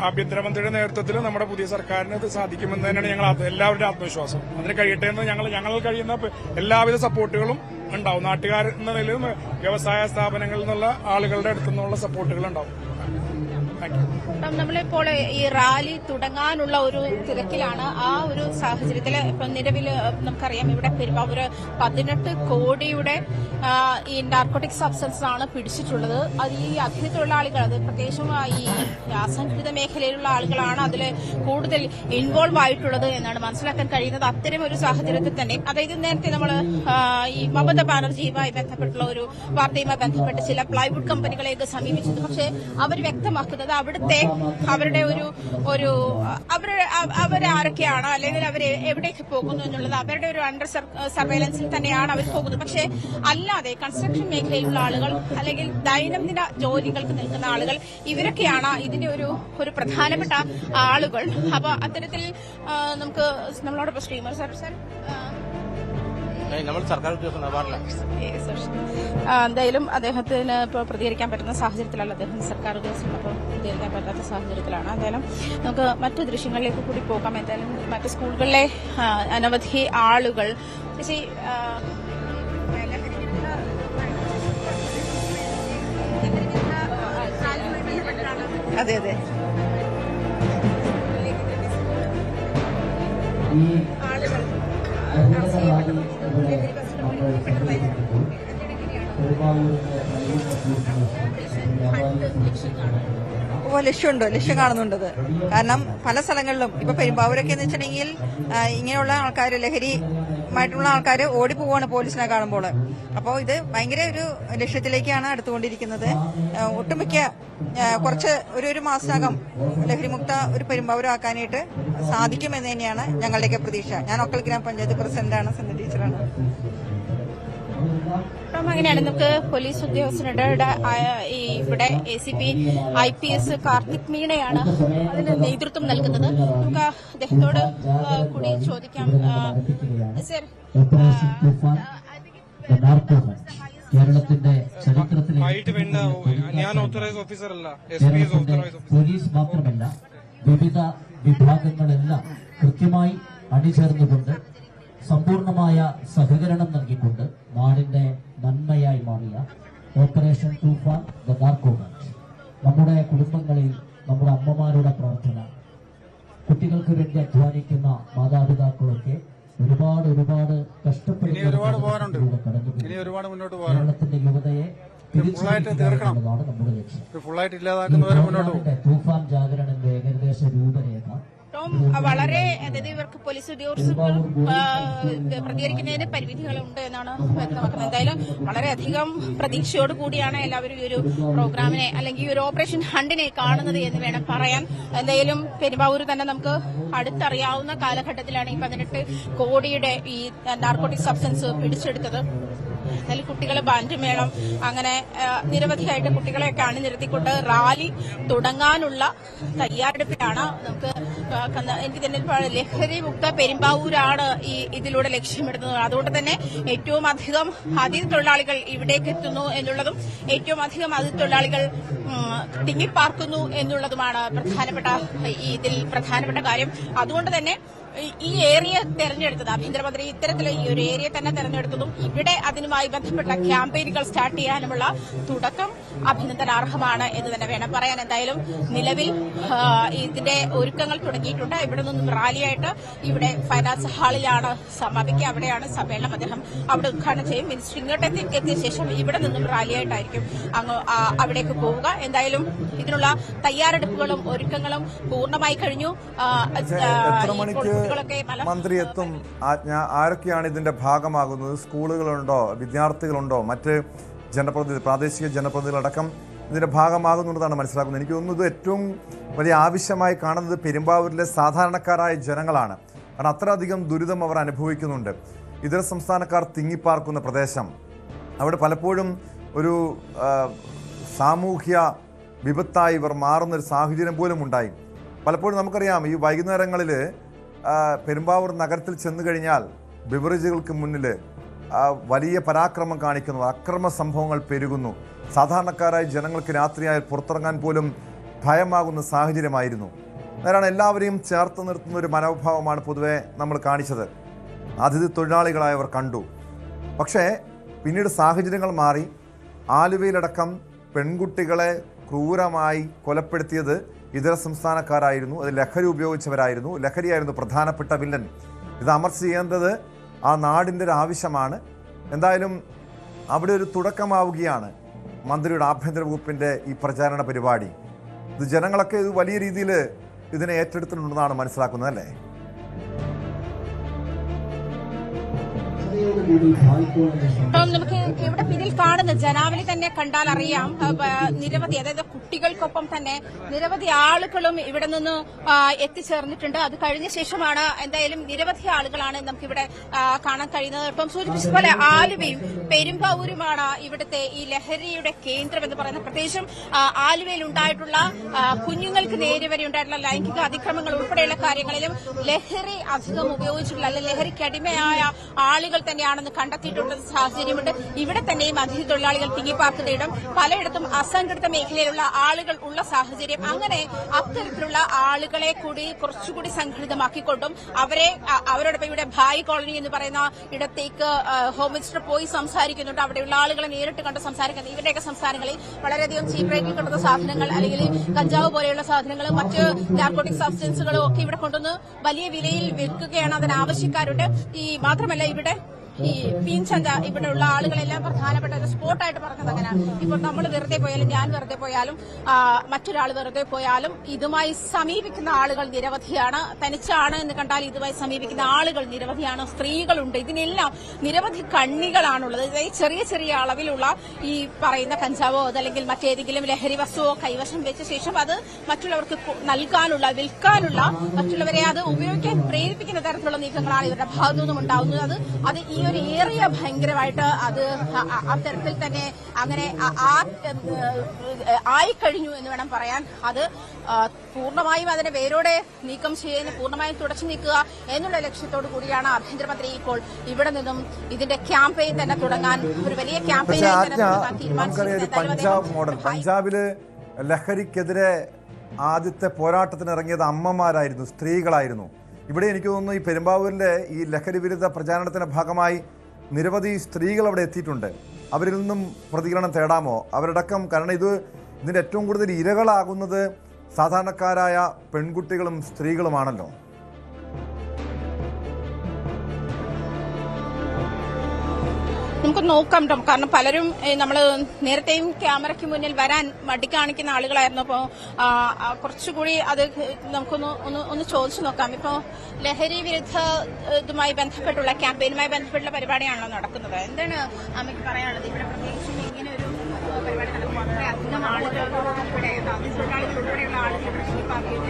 ആഭ്യന്തരമന്ത്രിയുടെ നേതൃത്വത്തിൽ നമ്മുടെ പുതിയ സർക്കാരിന് ഇത് സാധിക്കുമെന്ന് തന്നെയാണ് ഞങ്ങൾ എല്ലാവരുടെയും ആത്മവിശ്വാസം. അതിന് കഴിയട്ടെ എന്ന് ഞങ്ങൾ കഴിയുന്ന എല്ലാവിധ സപ്പോർട്ടുകളും ഉണ്ടാവും. നാട്ടുകാർ എന്ന നിലയിലും വ്യവസായ സ്ഥാപനങ്ങളിൽ നിന്നുള്ള ആളുകളുടെ അടുത്തു നിന്നുള്ള സപ്പോർട്ടുകൾ ഉണ്ടാവും. നമ്മളിപ്പോൾ ഈ റാലി തുടങ്ങാനുള്ള ഒരു തിരക്കിലാണ്. ആ ഒരു സാഹചര്യത്തിൽ ഇപ്പം നിലവിൽ നമുക്കറിയാം ഇവിടെ പെരുമ്പാവൂർ 18 കോടിയുടെ ഈ നാർക്കോട്ടിക് സബ്സ്റ്റൻസ് ആണ് പിടിച്ചിട്ടുള്ളത്. അത് ഈ അതിഥി തൊഴിലാളികൾ, അത് പ്രത്യേകിച്ചും ഈ അസംഘടിത മേഖലയിലുള്ള ആളുകളാണ് അതിൽ കൂടുതൽ ഇൻവോൾവ് ആയിട്ടുള്ളത് എന്നാണ് മനസ്സിലാക്കാൻ കഴിയുന്നത്. അത്തരം ഒരു സാഹചര്യത്തിൽ തന്നെ, അതായത് നേരത്തെ നമ്മൾ ഈ മമതാ ബാനർജിയുമായി ബന്ധപ്പെട്ടുള്ള ഒരു വാർത്തയുമായി ബന്ധപ്പെട്ട് ചില പ്ലൈവുഡ് കമ്പനികളെയൊക്കെ സമീപിച്ചത്. പക്ഷേ അവർ വ്യക്തമാക്കുന്നത് അവിടുത്തെ അവരുടെ അവരാരൊക്കെയാണ്, അല്ലെങ്കിൽ അവർ എവിടേക്ക് പോകുന്നു എന്നുള്ളത് അവരുടെ ഒരു അണ്ടർ സർവൈലൻസിൽ തന്നെയാണ് അവർ പോകുന്നത്. പക്ഷേ അല്ലാതെ കൺസ്ട്രക്ഷൻ മേഖലയിലുള്ള ആളുകൾ അല്ലെങ്കിൽ ദൈനംദിന ജോലികൾക്ക് നിൽക്കുന്ന ആളുകൾ, ഇവരൊക്കെയാണ് ഇതിന്റെ ഒരു പ്രധാനപ്പെട്ട ആളുകൾ. അപ്പൊ അത്തരത്തിൽ നമുക്ക് നമ്മളോടൊപ്പം ശ്രീമർ സാർ നമ്മൾ സർക്കാർ ഉദ്യോഗസ്ഥനാണ്. എന്തായാലും അദ്ദേഹത്തിന് ഇപ്പോൾ പ്രതികരിക്കാൻ പറ്റുന്ന സാഹചര്യത്തിലല്ല, അദ്ദേഹം സർക്കാർ ഉദ്യോഗസ്ഥനപ്പോൾ പ്രതികരിക്കാൻ പറ്റാത്ത സാഹചര്യത്തിലാണ്. എന്തായാലും നമുക്ക് മറ്റു ദൃശ്യങ്ങളിലേക്ക് കൂടി പോകാം. എന്തായാലും മറ്റു സ്കൂളുകളിലെ അനവധി ആളുകൾ അതെ ആളുകൾ ലക്ഷ്യമുണ്ടോ? ലക്ഷ്യം കാണുന്നുണ്ടത്. കാരണം പല സ്ഥലങ്ങളിലും ഇപ്പൊ പെരുമ്പാവൂരൊക്കെ എന്ന് വെച്ചിട്ടുണ്ടെങ്കിൽ ഇങ്ങനെയുള്ള ആൾക്കാർ, ലഹരി മായിട്ടുള്ള ആൾക്കാർ ഓടിപ്പോവാണ് പോലീസിനെ കാണുമ്പോൾ. അപ്പോൾ ഇത് ഭയങ്കര ഒരു ലക്ഷ്യത്തിലേക്കാണ് അടുത്തുകൊണ്ടിരിക്കുന്നത്. ഒട്ടുമിക്ക കുറച്ച് ഒരു മാസത്തിനകം ലഹരിമുക്ത ഒരു പെരുമ്പാവൂരാക്കാനായിട്ട് സാധിക്കുമെന്ന് തന്നെയാണ് ഞങ്ങളുടെയൊക്കെ പ്രതീക്ഷ. ഞാൻ ഒക്കൽ ഗ്രാമപഞ്ചായത്ത് പ്രസിഡന്റാണ്, സെന്റർ ടീച്ചറാണ്. അങ്ങനെയാണ് നമുക്ക് പോലീസ് ഉദ്യോഗസ്ഥരുടെ ഇവിടെ ACP IPS കാർത്തിക് മീണയാണ് അതിന് നേതൃത്വം നൽകുന്നത്. നമുക്ക് അദ്ദേഹത്തോട് കൂടി ചോദിക്കാം. സർ, കേരളത്തിന്റെ ചരിത്രത്തിലെ പോലീസ് മാത്രമല്ല വിവിധ വിഭാഗങ്ങളെല്ലാം കൃത്യമായി അണിചേർന്നുകൊണ്ട് സമ്പൂർണമായ സഹകരണം നൽകിക്കൊണ്ട് നാടിന്റെ നന്മയായി മാറിയ ഓപ്പറേഷൻ തൂഫാൻ ദ നാർക്കോമാൻ നമ്മുടെ കുടുംബങ്ങളിൽ നമ്മുടെ അമ്മമാരുടെ പ്രാർത്ഥന, കുട്ടികൾക്ക് വേണ്ടി അധ്വാനിക്കുന്ന മാതാപിതാക്കളൊക്കെ ഒരുപാട് കഷ്ടപ്പെടുന്ന കേരളത്തിന്റെ യുവതയെ തിരിച്ചറിയുന്നതാണ് നമ്മുടെ ലക്ഷ്യം. തൂഫാൻ ജാഗരണം ഏകദേശ രൂപരേഖ വളരെ, അതായത് ഇവർക്ക് പോലീസ് ഉദ്യോഗസ്ഥർ പ്രതികരിക്കുന്നതിന് പരിമിതികളുണ്ട് എന്നാണ് വ്യക്തമാക്കുന്നത്. എന്തായാലും വളരെയധികം പ്രതീക്ഷയോടുകൂടിയാണ് എല്ലാവരും ഈ ഒരു പ്രോഗ്രാമിനെ അല്ലെങ്കിൽ ഈ ഒരു ഓപ്പറേഷൻ ഹണ്ടിനെ കാണുന്നത് എന്ന് വേണം പറയാൻ. എന്തായാലും പെരുമ്പാവൂർ തന്നെ നമുക്ക് അടുത്തറിയാവുന്ന കാലഘട്ടത്തിലാണ് ഈ 18 കോടിയുടെ ഈ നാർക്കോട്ടിക് സബ്സ്റ്റൻസ് പിടിച്ചെടുത്തത്. അതിൽ കുട്ടികളെ ബാൻഡ് മേളം അങ്ങനെ നിരവധിയായിട്ട് കുട്ടികളെയൊക്കെ അണിനിരത്തിക്കൊണ്ട് റാലി തുടങ്ങാനുള്ള തയ്യാറെടുപ്പിലാണ്. നമുക്ക് എനിക്ക് തന്നെ ലഹരി മുക്ത പെരുമ്പാവൂരാണ് ഇതിലൂടെ ലക്ഷ്യമിടുന്നത്. അതുകൊണ്ട് തന്നെ ഏറ്റവും അധികം അതിഥി തൊഴിലാളികൾ ഇവിടേക്ക് എത്തുന്നു എന്നുള്ളതും ഏറ്റവും അധികം അതിഥി തൊഴിലാളികൾ തിങ്ങിപ്പാർക്കുന്നു എന്നുള്ളതുമാണ് ഇതിൽ പ്രധാനപ്പെട്ട കാര്യം. അതുകൊണ്ട് തന്നെ ഈ ഏരിയ തെരഞ്ഞെടുത്തത് ആഭ്യന്തരമന്ത്രി ഇത്തരത്തിൽ ഈ ഒരു ഏരിയ തന്നെ തെരഞ്ഞെടുത്തതും ഇവിടെ അതിനുമായി ബന്ധപ്പെട്ട ക്യാമ്പയിനുകൾ സ്റ്റാർട്ട് ചെയ്യാനുമുള്ള തുടക്കം അഭിനന്ദനാർഹമാണ് എന്ന് തന്നെ വേണം പറയാൻ. എന്തായാലും നിലവിൽ ഇതിന്റെ ഒരുക്കങ്ങൾ തുടങ്ങിയിട്ടുണ്ട്. ഇവിടെ നിന്നും റാലിയായിട്ട് ഇവിടെ ഫൈനാൻസ് ഹാളിലാണ് സമാപിക്കുക. അവിടെയാണ് സമ്മേളനം. അദ്ദേഹം അവിടെ ഉദ്ഘാടനം ചെയ്യും. മിനിസ്റ്റർ ഇങ്ങോട്ട് എത്തിയ ശേഷം ഇവിടെ നിന്നും റാലിയായിട്ടായിരിക്കും അങ്ങ് അവിടേക്ക് പോവുക. എന്തായാലും ഇതിനുള്ള തയ്യാറെടുപ്പുകളും ഒരുക്കങ്ങളും പൂർണ്ണമായി കഴിഞ്ഞു. മന്ത്രി എത്തും? ആരൊക്കെയാണ് ഇതിന്റെ ഭാഗമാകുന്നത്? സ്കൂളുകളുണ്ടോ, വിദ്യാർത്ഥികളുണ്ടോ, മറ്റ് പ്രാദേശിക ജനപ്രതിനിധികളടക്കം ഇതിന്റെ ഭാഗമാകുന്നുള്ളതാണ് മനസ്സിലാക്കുന്നത്. എനിക്ക് തോന്നുന്നത് ഏറ്റവും വലിയ ആവശ്യമായി കാണുന്നത് പെരുമ്പാവൂരിലെ സാധാരണക്കാരായ ജനങ്ങളാണ്. കാരണം അത്രയധികം ദുരിതം അവർ അനുഭവിക്കുന്നുണ്ട്. ഇതര സംസ്ഥാനക്കാർ തിങ്ങിപ്പാർക്കുന്ന പ്രദേശം, അവിടെ പലപ്പോഴും ഒരു സാമൂഹ്യ വിപത്തായി ഇവർ മാറുന്നൊരു സാഹചര്യം പോലും ഉണ്ടായി. പലപ്പോഴും നമുക്കറിയാം, ഈ വൈകുന്നേരങ്ങളിൽ പെരുമ്പാവൂർ നഗരത്തിൽ ചെന്നു കഴിഞ്ഞാൽ ബിവറേജുകൾക്ക് മുന്നിൽ വലിയ പരാക്രമം കാണിക്കുന്നു, അക്രമ സംഭവങ്ങൾ പെരുകുന്നു. സാധാരണക്കാരായ ജനങ്ങൾക്ക് രാത്രിയായാൽ പുറത്തിറങ്ങാൻ പോലും ഭയമാകുന്ന സാഹചര്യമായിരുന്നു. നേരാണ്, എല്ലാവരെയും ചേർത്ത് നിർത്തുന്ന ഒരു മനോഭാവമാണ് പൊതുവെ നമ്മൾ കാണിച്ചത്. അതിഥി തൊഴിലാളികളായവർ കണ്ടു. പക്ഷേ പിന്നീട് സാഹചര്യങ്ങൾ മാറി. ആലുവയിലടക്കം പെൺകുട്ടികളെ ക്രൂരമായി കൊലപ്പെടുത്തിയത് ഇതര സംസ്ഥാനക്കാരായിരുന്നു. അത് ലഹരി ഉപയോഗിച്ചവരായിരുന്നു. ലഹരിയായിരുന്നു പ്രധാനപ്പെട്ട വില്ലൻ. ഇത് അമർച്ച ചെയ്യേണ്ടത് ആ നാടിൻ്റെ ഒരു ആവശ്യമാണ്. എന്തായാലും അവിടെ ഒരു തുടക്കമാവുകയാണ് മന്ത്രിയുടെ ആഭ്യന്തര വകുപ്പിൻ്റെ ഈ പ്രചാരണ പരിപാടി. ഇത് ജനങ്ങളൊക്കെ ഇത് വലിയ രീതിയിൽ ഇതിനെ ഏറ്റെടുത്തിട്ടുണ്ടെന്നാണ് മനസ്സിലാക്കുന്നത്, അല്ലേ? നമുക്ക് ഇവിടെ പിന്നിൽ കാണുന്ന ജനാവലി തന്നെ കണ്ടാൽ അറിയാം. നിരവധി, അതായത് കുട്ടികൾക്കൊപ്പം തന്നെ നിരവധി ആളുകളും ഇവിടെ നിന്ന് എത്തിച്ചേർന്നിട്ടുണ്ട്. അത് കഴിഞ്ഞ ശേഷമാണ് എന്തായാലും നിരവധി ആളുകളാണ് നമുക്കിവിടെ കാണാൻ കഴിയുന്നത്. ഇപ്പം സൂചിപ്പിച്ചതുപോലെ ആലുവയും പെരുമ്പാവൂരുമാണ് ഇവിടുത്തെ ഈ ലഹരിയുടെ കേന്ദ്രം എന്ന് പറയുന്നത്. പ്രത്യേകിച്ചും ആലുവയിൽ ഉണ്ടായിട്ടുള്ള കുഞ്ഞുങ്ങൾക്ക് നേരെ വരെ ഉണ്ടായിട്ടുള്ള ലൈംഗിക അതിക്രമങ്ങൾ ഉൾപ്പെടെയുള്ള കാര്യങ്ങളിലും ലഹരി അധികം ഉപയോഗിച്ചിട്ടുള്ള അല്ലെങ്കിൽ ലഹരിക്ക് അടിമയായ ആളുകൾ തന്നെയാണെന്ന് കണ്ടെത്തിയിട്ടുള്ള സാഹചര്യമുണ്ട്. ഇവിടെ തന്നെയും അതിഥി തൊഴിലാളികൾ തിങ്ങിപ്പാർക്കുന്നയിടം, പലയിടത്തും അസംഘടിത മേഖലയിലുള്ള ആളുകൾ ഉള്ള സാഹചര്യം. അങ്ങനെ അത്തരത്തിലുള്ള ആളുകളെ കൂടി കുറച്ചുകൂടി സംഘടിതമാക്കിക്കൊണ്ടും അവരോടൊപ്പം ഇവിടെ ഭായ് കോളനി എന്ന് പറയുന്ന ഇടത്തേക്ക് ഹോം മിനിസ്റ്റർ പോയി സംസാരിക്കുന്നുണ്ട്. അവിടെയുള്ള ആളുകളെ നേരിട്ട് കണ്ട് സംസാരിക്കുന്നത്. ഇവരുടെയൊക്കെ സംസ്ഥാനങ്ങളിൽ വളരെയധികം ചീപ്പ് റേറ്റിൽ കിട്ടുന്ന സാധനങ്ങൾ അല്ലെങ്കിൽ കഞ്ചാവ് പോലെയുള്ള സാധനങ്ങളും മറ്റ് നാർക്കോട്ടിക് സബ്സ്റ്റൻസുകളും ഒക്കെ ഇവിടെ കൊണ്ടുവന്ന് വലിയ വിലയിൽ വിൽക്കുകയാണ്. അതിനാവശ്യക്കാരുണ്ട്. മാത്രമല്ല ഇവിടെ ഈ പീൻചന്ത ഇവിടെയുള്ള ആളുകളെല്ലാം പ്രധാനപ്പെട്ട ഒരു സ്പോട്ടായിട്ട് പറഞ്ഞത് അങ്ങനെയാണ്. ഇപ്പോൾ നമ്മൾ വെറുതെ പോയാലും, ഞാൻ വെറുതെ പോയാലും, മറ്റൊരാൾ വെറുതെ പോയാലും ഇതുമായി സമീപിക്കുന്ന ആളുകൾ നിരവധിയാണ്. തനിച്ചാണ് എന്ന് കണ്ടാൽ ഇതുമായി സമീപിക്കുന്ന ആളുകൾ നിരവധിയാണ്. സ്ത്രീകളുണ്ട്. ഇതിനെല്ലാം നിരവധി കണ്ണികളാണുള്ളത്. ചെറിയ ചെറിയ അളവിലുള്ള ഈ പറയുന്ന കഞ്ചാവോ അതല്ലെങ്കിൽ മറ്റേതെങ്കിലും ലഹരി വസ്തുവോ കൈവശം വെച്ച ശേഷം അത് മറ്റുള്ളവർക്ക് നൽകാനുള്ള, വിൽക്കാനുള്ള, മറ്റുള്ളവരെ അത് ഉപയോഗിക്കാൻ പ്രേരിപ്പിക്കുന്ന തരത്തിലുള്ള നീക്കങ്ങളാണ് ഇവരുടെ ഭാഗത്തു നിന്നും ഉണ്ടാവുന്നത്. അത് ഈ ഒരു ഏറിയ ഭയങ്കരമായിട്ട് അത് അത്തരത്തിൽ തന്നെ അങ്ങനെ ആയിക്കഴിഞ്ഞു എന്ന് വേണം പറയാൻ. അത് പൂർണ്ണമായും അതിനെ വേരോടെ നീക്കം ചെയ്യാൻ, പൂർണ്ണമായും തുടച്ചു നീക്കുക എന്നുള്ള ലക്ഷ്യത്തോടു കൂടിയാണ് ആഭ്യന്തരമന്ത്രി ഇപ്പോൾ ഇവിടെ നിന്നും ഇതിന്റെ ക്യാമ്പയിൻ തന്നെ തുടങ്ങാൻ, ഒരു വലിയ ക്യാമ്പയിൻ നമുക്കറിയാം പഞ്ചാബ് മോഡൽ. പഞ്ചാബില് ലഹരിക്കെതിരെ ആദ്യത്തെ പോരാട്ടത്തിന് ഇറങ്ങിയത് അമ്മമാരായിരുന്നു, സ്ത്രീകളായിരുന്നു. ഇവിടെ എനിക്ക് തോന്നുന്നു ഈ പെരുമ്പാവൂരിലെ ഈ ലഹരി വിരുദ്ധ പ്രചാരണത്തിന്റെ ഭാഗമായി നിരവധി സ്ത്രീകൾ അവിടെ എത്തിയിട്ടുണ്ട്. അവരിൽ നിന്നും പ്രതികരണം തേടാമോ? അവരടക്കം, കാരണം ഇതിന്റെ ഏറ്റവും കൂടുതൽ ഇരകളാകുന്നത് സാധാരണക്കാരായ പെൺകുട്ടികളും സ്ത്രീകളുമാണല്ലോ. നമുക്ക് നോക്കാം. കാരണം പലരും നമ്മൾ നേരത്തെയും ക്യാമറയ്ക്ക് മുന്നിൽ വരാൻ മടി കാണിക്കുന്ന ആളുകളായിരുന്നു. അപ്പോൾ കുറച്ചുകൂടി അത് നമുക്കൊന്ന് ചോദിച്ചു നോക്കാം. ഇപ്പോൾ ലഹരി വിരുദ്ധ ഇതുമായി ബന്ധപ്പെട്ടുള്ള ക്യാമ്പയിനുമായി ബന്ധപ്പെട്ടുള്ള പരിപാടിയാണല്ലോ നടക്കുന്നത്. എന്താണ് അമ്മയ്ക്ക് പറയാനുള്ളത്? ഇവിടെ പ്രത്യേകിച്ചും ഇങ്ങനെ ഒരു പരിപാടി നടക്കുമ്പോൾ അത്രയധികം ആളുകൾ ഇവിടെ തൊഴിലാളികൾ ഉൾപ്പെടെയുള്ള ആളുകൾ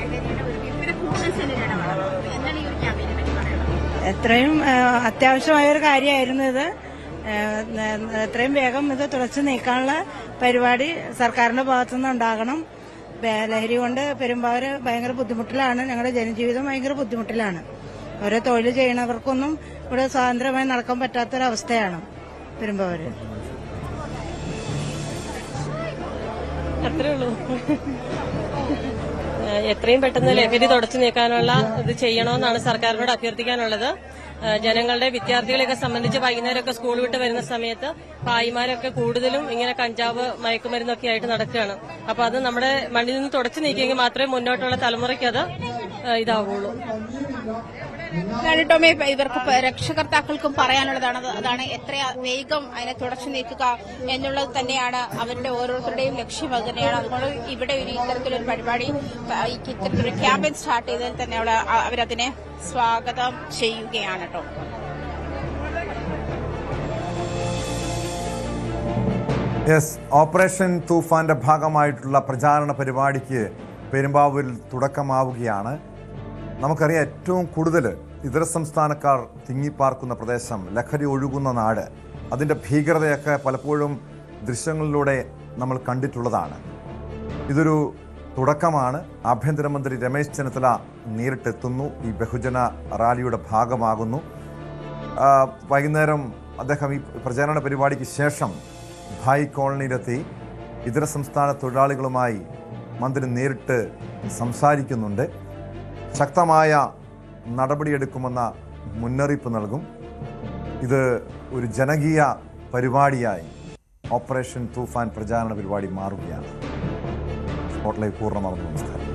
ലഹരിയുടെ ഒരു വിവിധ കൂടുതൽ എന്താണ് ഈ ഒരു ക്യാമ്പയിനെ പറ്റി പറയുന്നത്? എത്രയും അത്യാവശ്യമായ ഒരു കാര്യമായിരുന്നു ഇത്. എത്രയും വേഗം ഇത് തുടച്ചു നീക്കാനുള്ള പരിപാടി സർക്കാരിന്റെ ഭാഗത്തുനിന്ന് ഉണ്ടാകണം. ലഹരി കൊണ്ട് പെരുമ്പാവൂര് ഭയങ്കര ബുദ്ധിമുട്ടിലാണ്. ഞങ്ങളുടെ ജനജീവിതം ഭയങ്കര ബുദ്ധിമുട്ടിലാണ്. ഓരോ തൊഴിൽ ചെയ്യണവർക്കൊന്നും ഇവിടെ സ്വതന്ത്രമായി നടക്കാൻ പറ്റാത്തൊരവസ്ഥയാണ് പെരുമ്പാവൂര്. അത്രേ ഉള്ളൂ. എത്രയും പെട്ടെന്ന് ലഹരി തുടച്ചു നീക്കാനുള്ള ഇത് ചെയ്യണമെന്നാണ് സർക്കാരിനോട് അഭ്യർത്ഥിക്കാനുള്ളത്. ജനങ്ങളുടെ, വിദ്യാർത്ഥികളെയൊക്കെ സംബന്ധിച്ച് വൈകുന്നേരമൊക്കെ സ്കൂൾ വിട്ട് വരുന്ന സമയത്ത് ഭായിമാരൊക്കെ കൂടുതലും ഇങ്ങനെ കഞ്ചാവ്, മയക്കുമരുന്നൊക്കെ ആയിട്ട് നടക്കുകയാണ്. അപ്പൊ അത് നമ്മുടെ മണ്ണിൽ നിന്ന് തുടച്ചു നീക്കിയെങ്കിൽ മാത്രമേ മുന്നോട്ടുള്ള തലമുറയ്ക്ക് അത് ഇതാവുള്ളൂ. ടോമി, ഇവർക്ക് രക്ഷകർത്താക്കൾക്കും പറയാനുള്ളതാണ്. അതാണ് എത്ര വേഗം അതിനെ തുടച്ചു നീക്കുക എന്നുള്ളത് തന്നെയാണ് അവരുടെ ഓരോരുത്തരുടെയും ലക്ഷ്യം. അത് തന്നെയാണ്. അതുകൊണ്ട് ഇവിടെ ഒരു ഇത്തരത്തിലൊരു പരിപാടി, ഇത്തരത്തിലൊരു ക്യാമ്പയിൻ സ്റ്റാർട്ട് ചെയ്തതിൽ തന്നെ അവരതിനെ സ്വാഗതം ചെയ്യുകയാണ് കേട്ടോ. യെസ്, ഓപ്പറേഷൻ തൂഫാന്റെ ഭാഗമായിട്ടുള്ള പ്രചാരണ പരിപാടിക്ക് പെരുമ്പാവൂരിൽ തുടക്കമാവുകയാണ്. നമുക്കറിയാം ഏറ്റവും കൂടുതൽ ഇതര സംസ്ഥാനക്കാർ തിങ്ങിപ്പാർക്കുന്ന പ്രദേശം, ലഹരി ഒഴുകുന്ന നാട്, അതിൻ്റെ ഭീകരതയൊക്കെ പലപ്പോഴും ദൃശ്യങ്ങളിലൂടെ നമ്മൾ കണ്ടിട്ടുള്ളതാണ്. ഇതൊരു തുടക്കമാണ്. ആഭ്യന്തരമന്ത്രി രമേശ് ചെന്നിത്തല നേരിട്ടെത്തുന്നു, ഈ ബഹുജന റാലിയുടെ ഭാഗമാകുന്നു. വൈകുന്നേരം അദ്ദേഹം ഈ പ്രചാരണ പരിപാടിക്ക് ശേഷം ഭായ് കോളനിയിലെത്തി ഇതര സംസ്ഥാന തൊഴിലാളികളുമായി മന്ത്രി നേരിട്ട് സംസാരിക്കുന്നുണ്ട്. ശക്തമായ നടപടിയെടുക്കുമെന്ന മുന്നറിയിപ്പ് നൽകും. ഇത് ഒരു ജനകീയ പരിപാടിയായി ഓപ്പറേഷൻ തൂഫാൻ പ്രചാരണ പരിപാടി മാറുകയാണ്. സ്പോട്ട്ലൈറ്റ് പൂർണ്ണമാകുന്നു. നമസ്കാരം.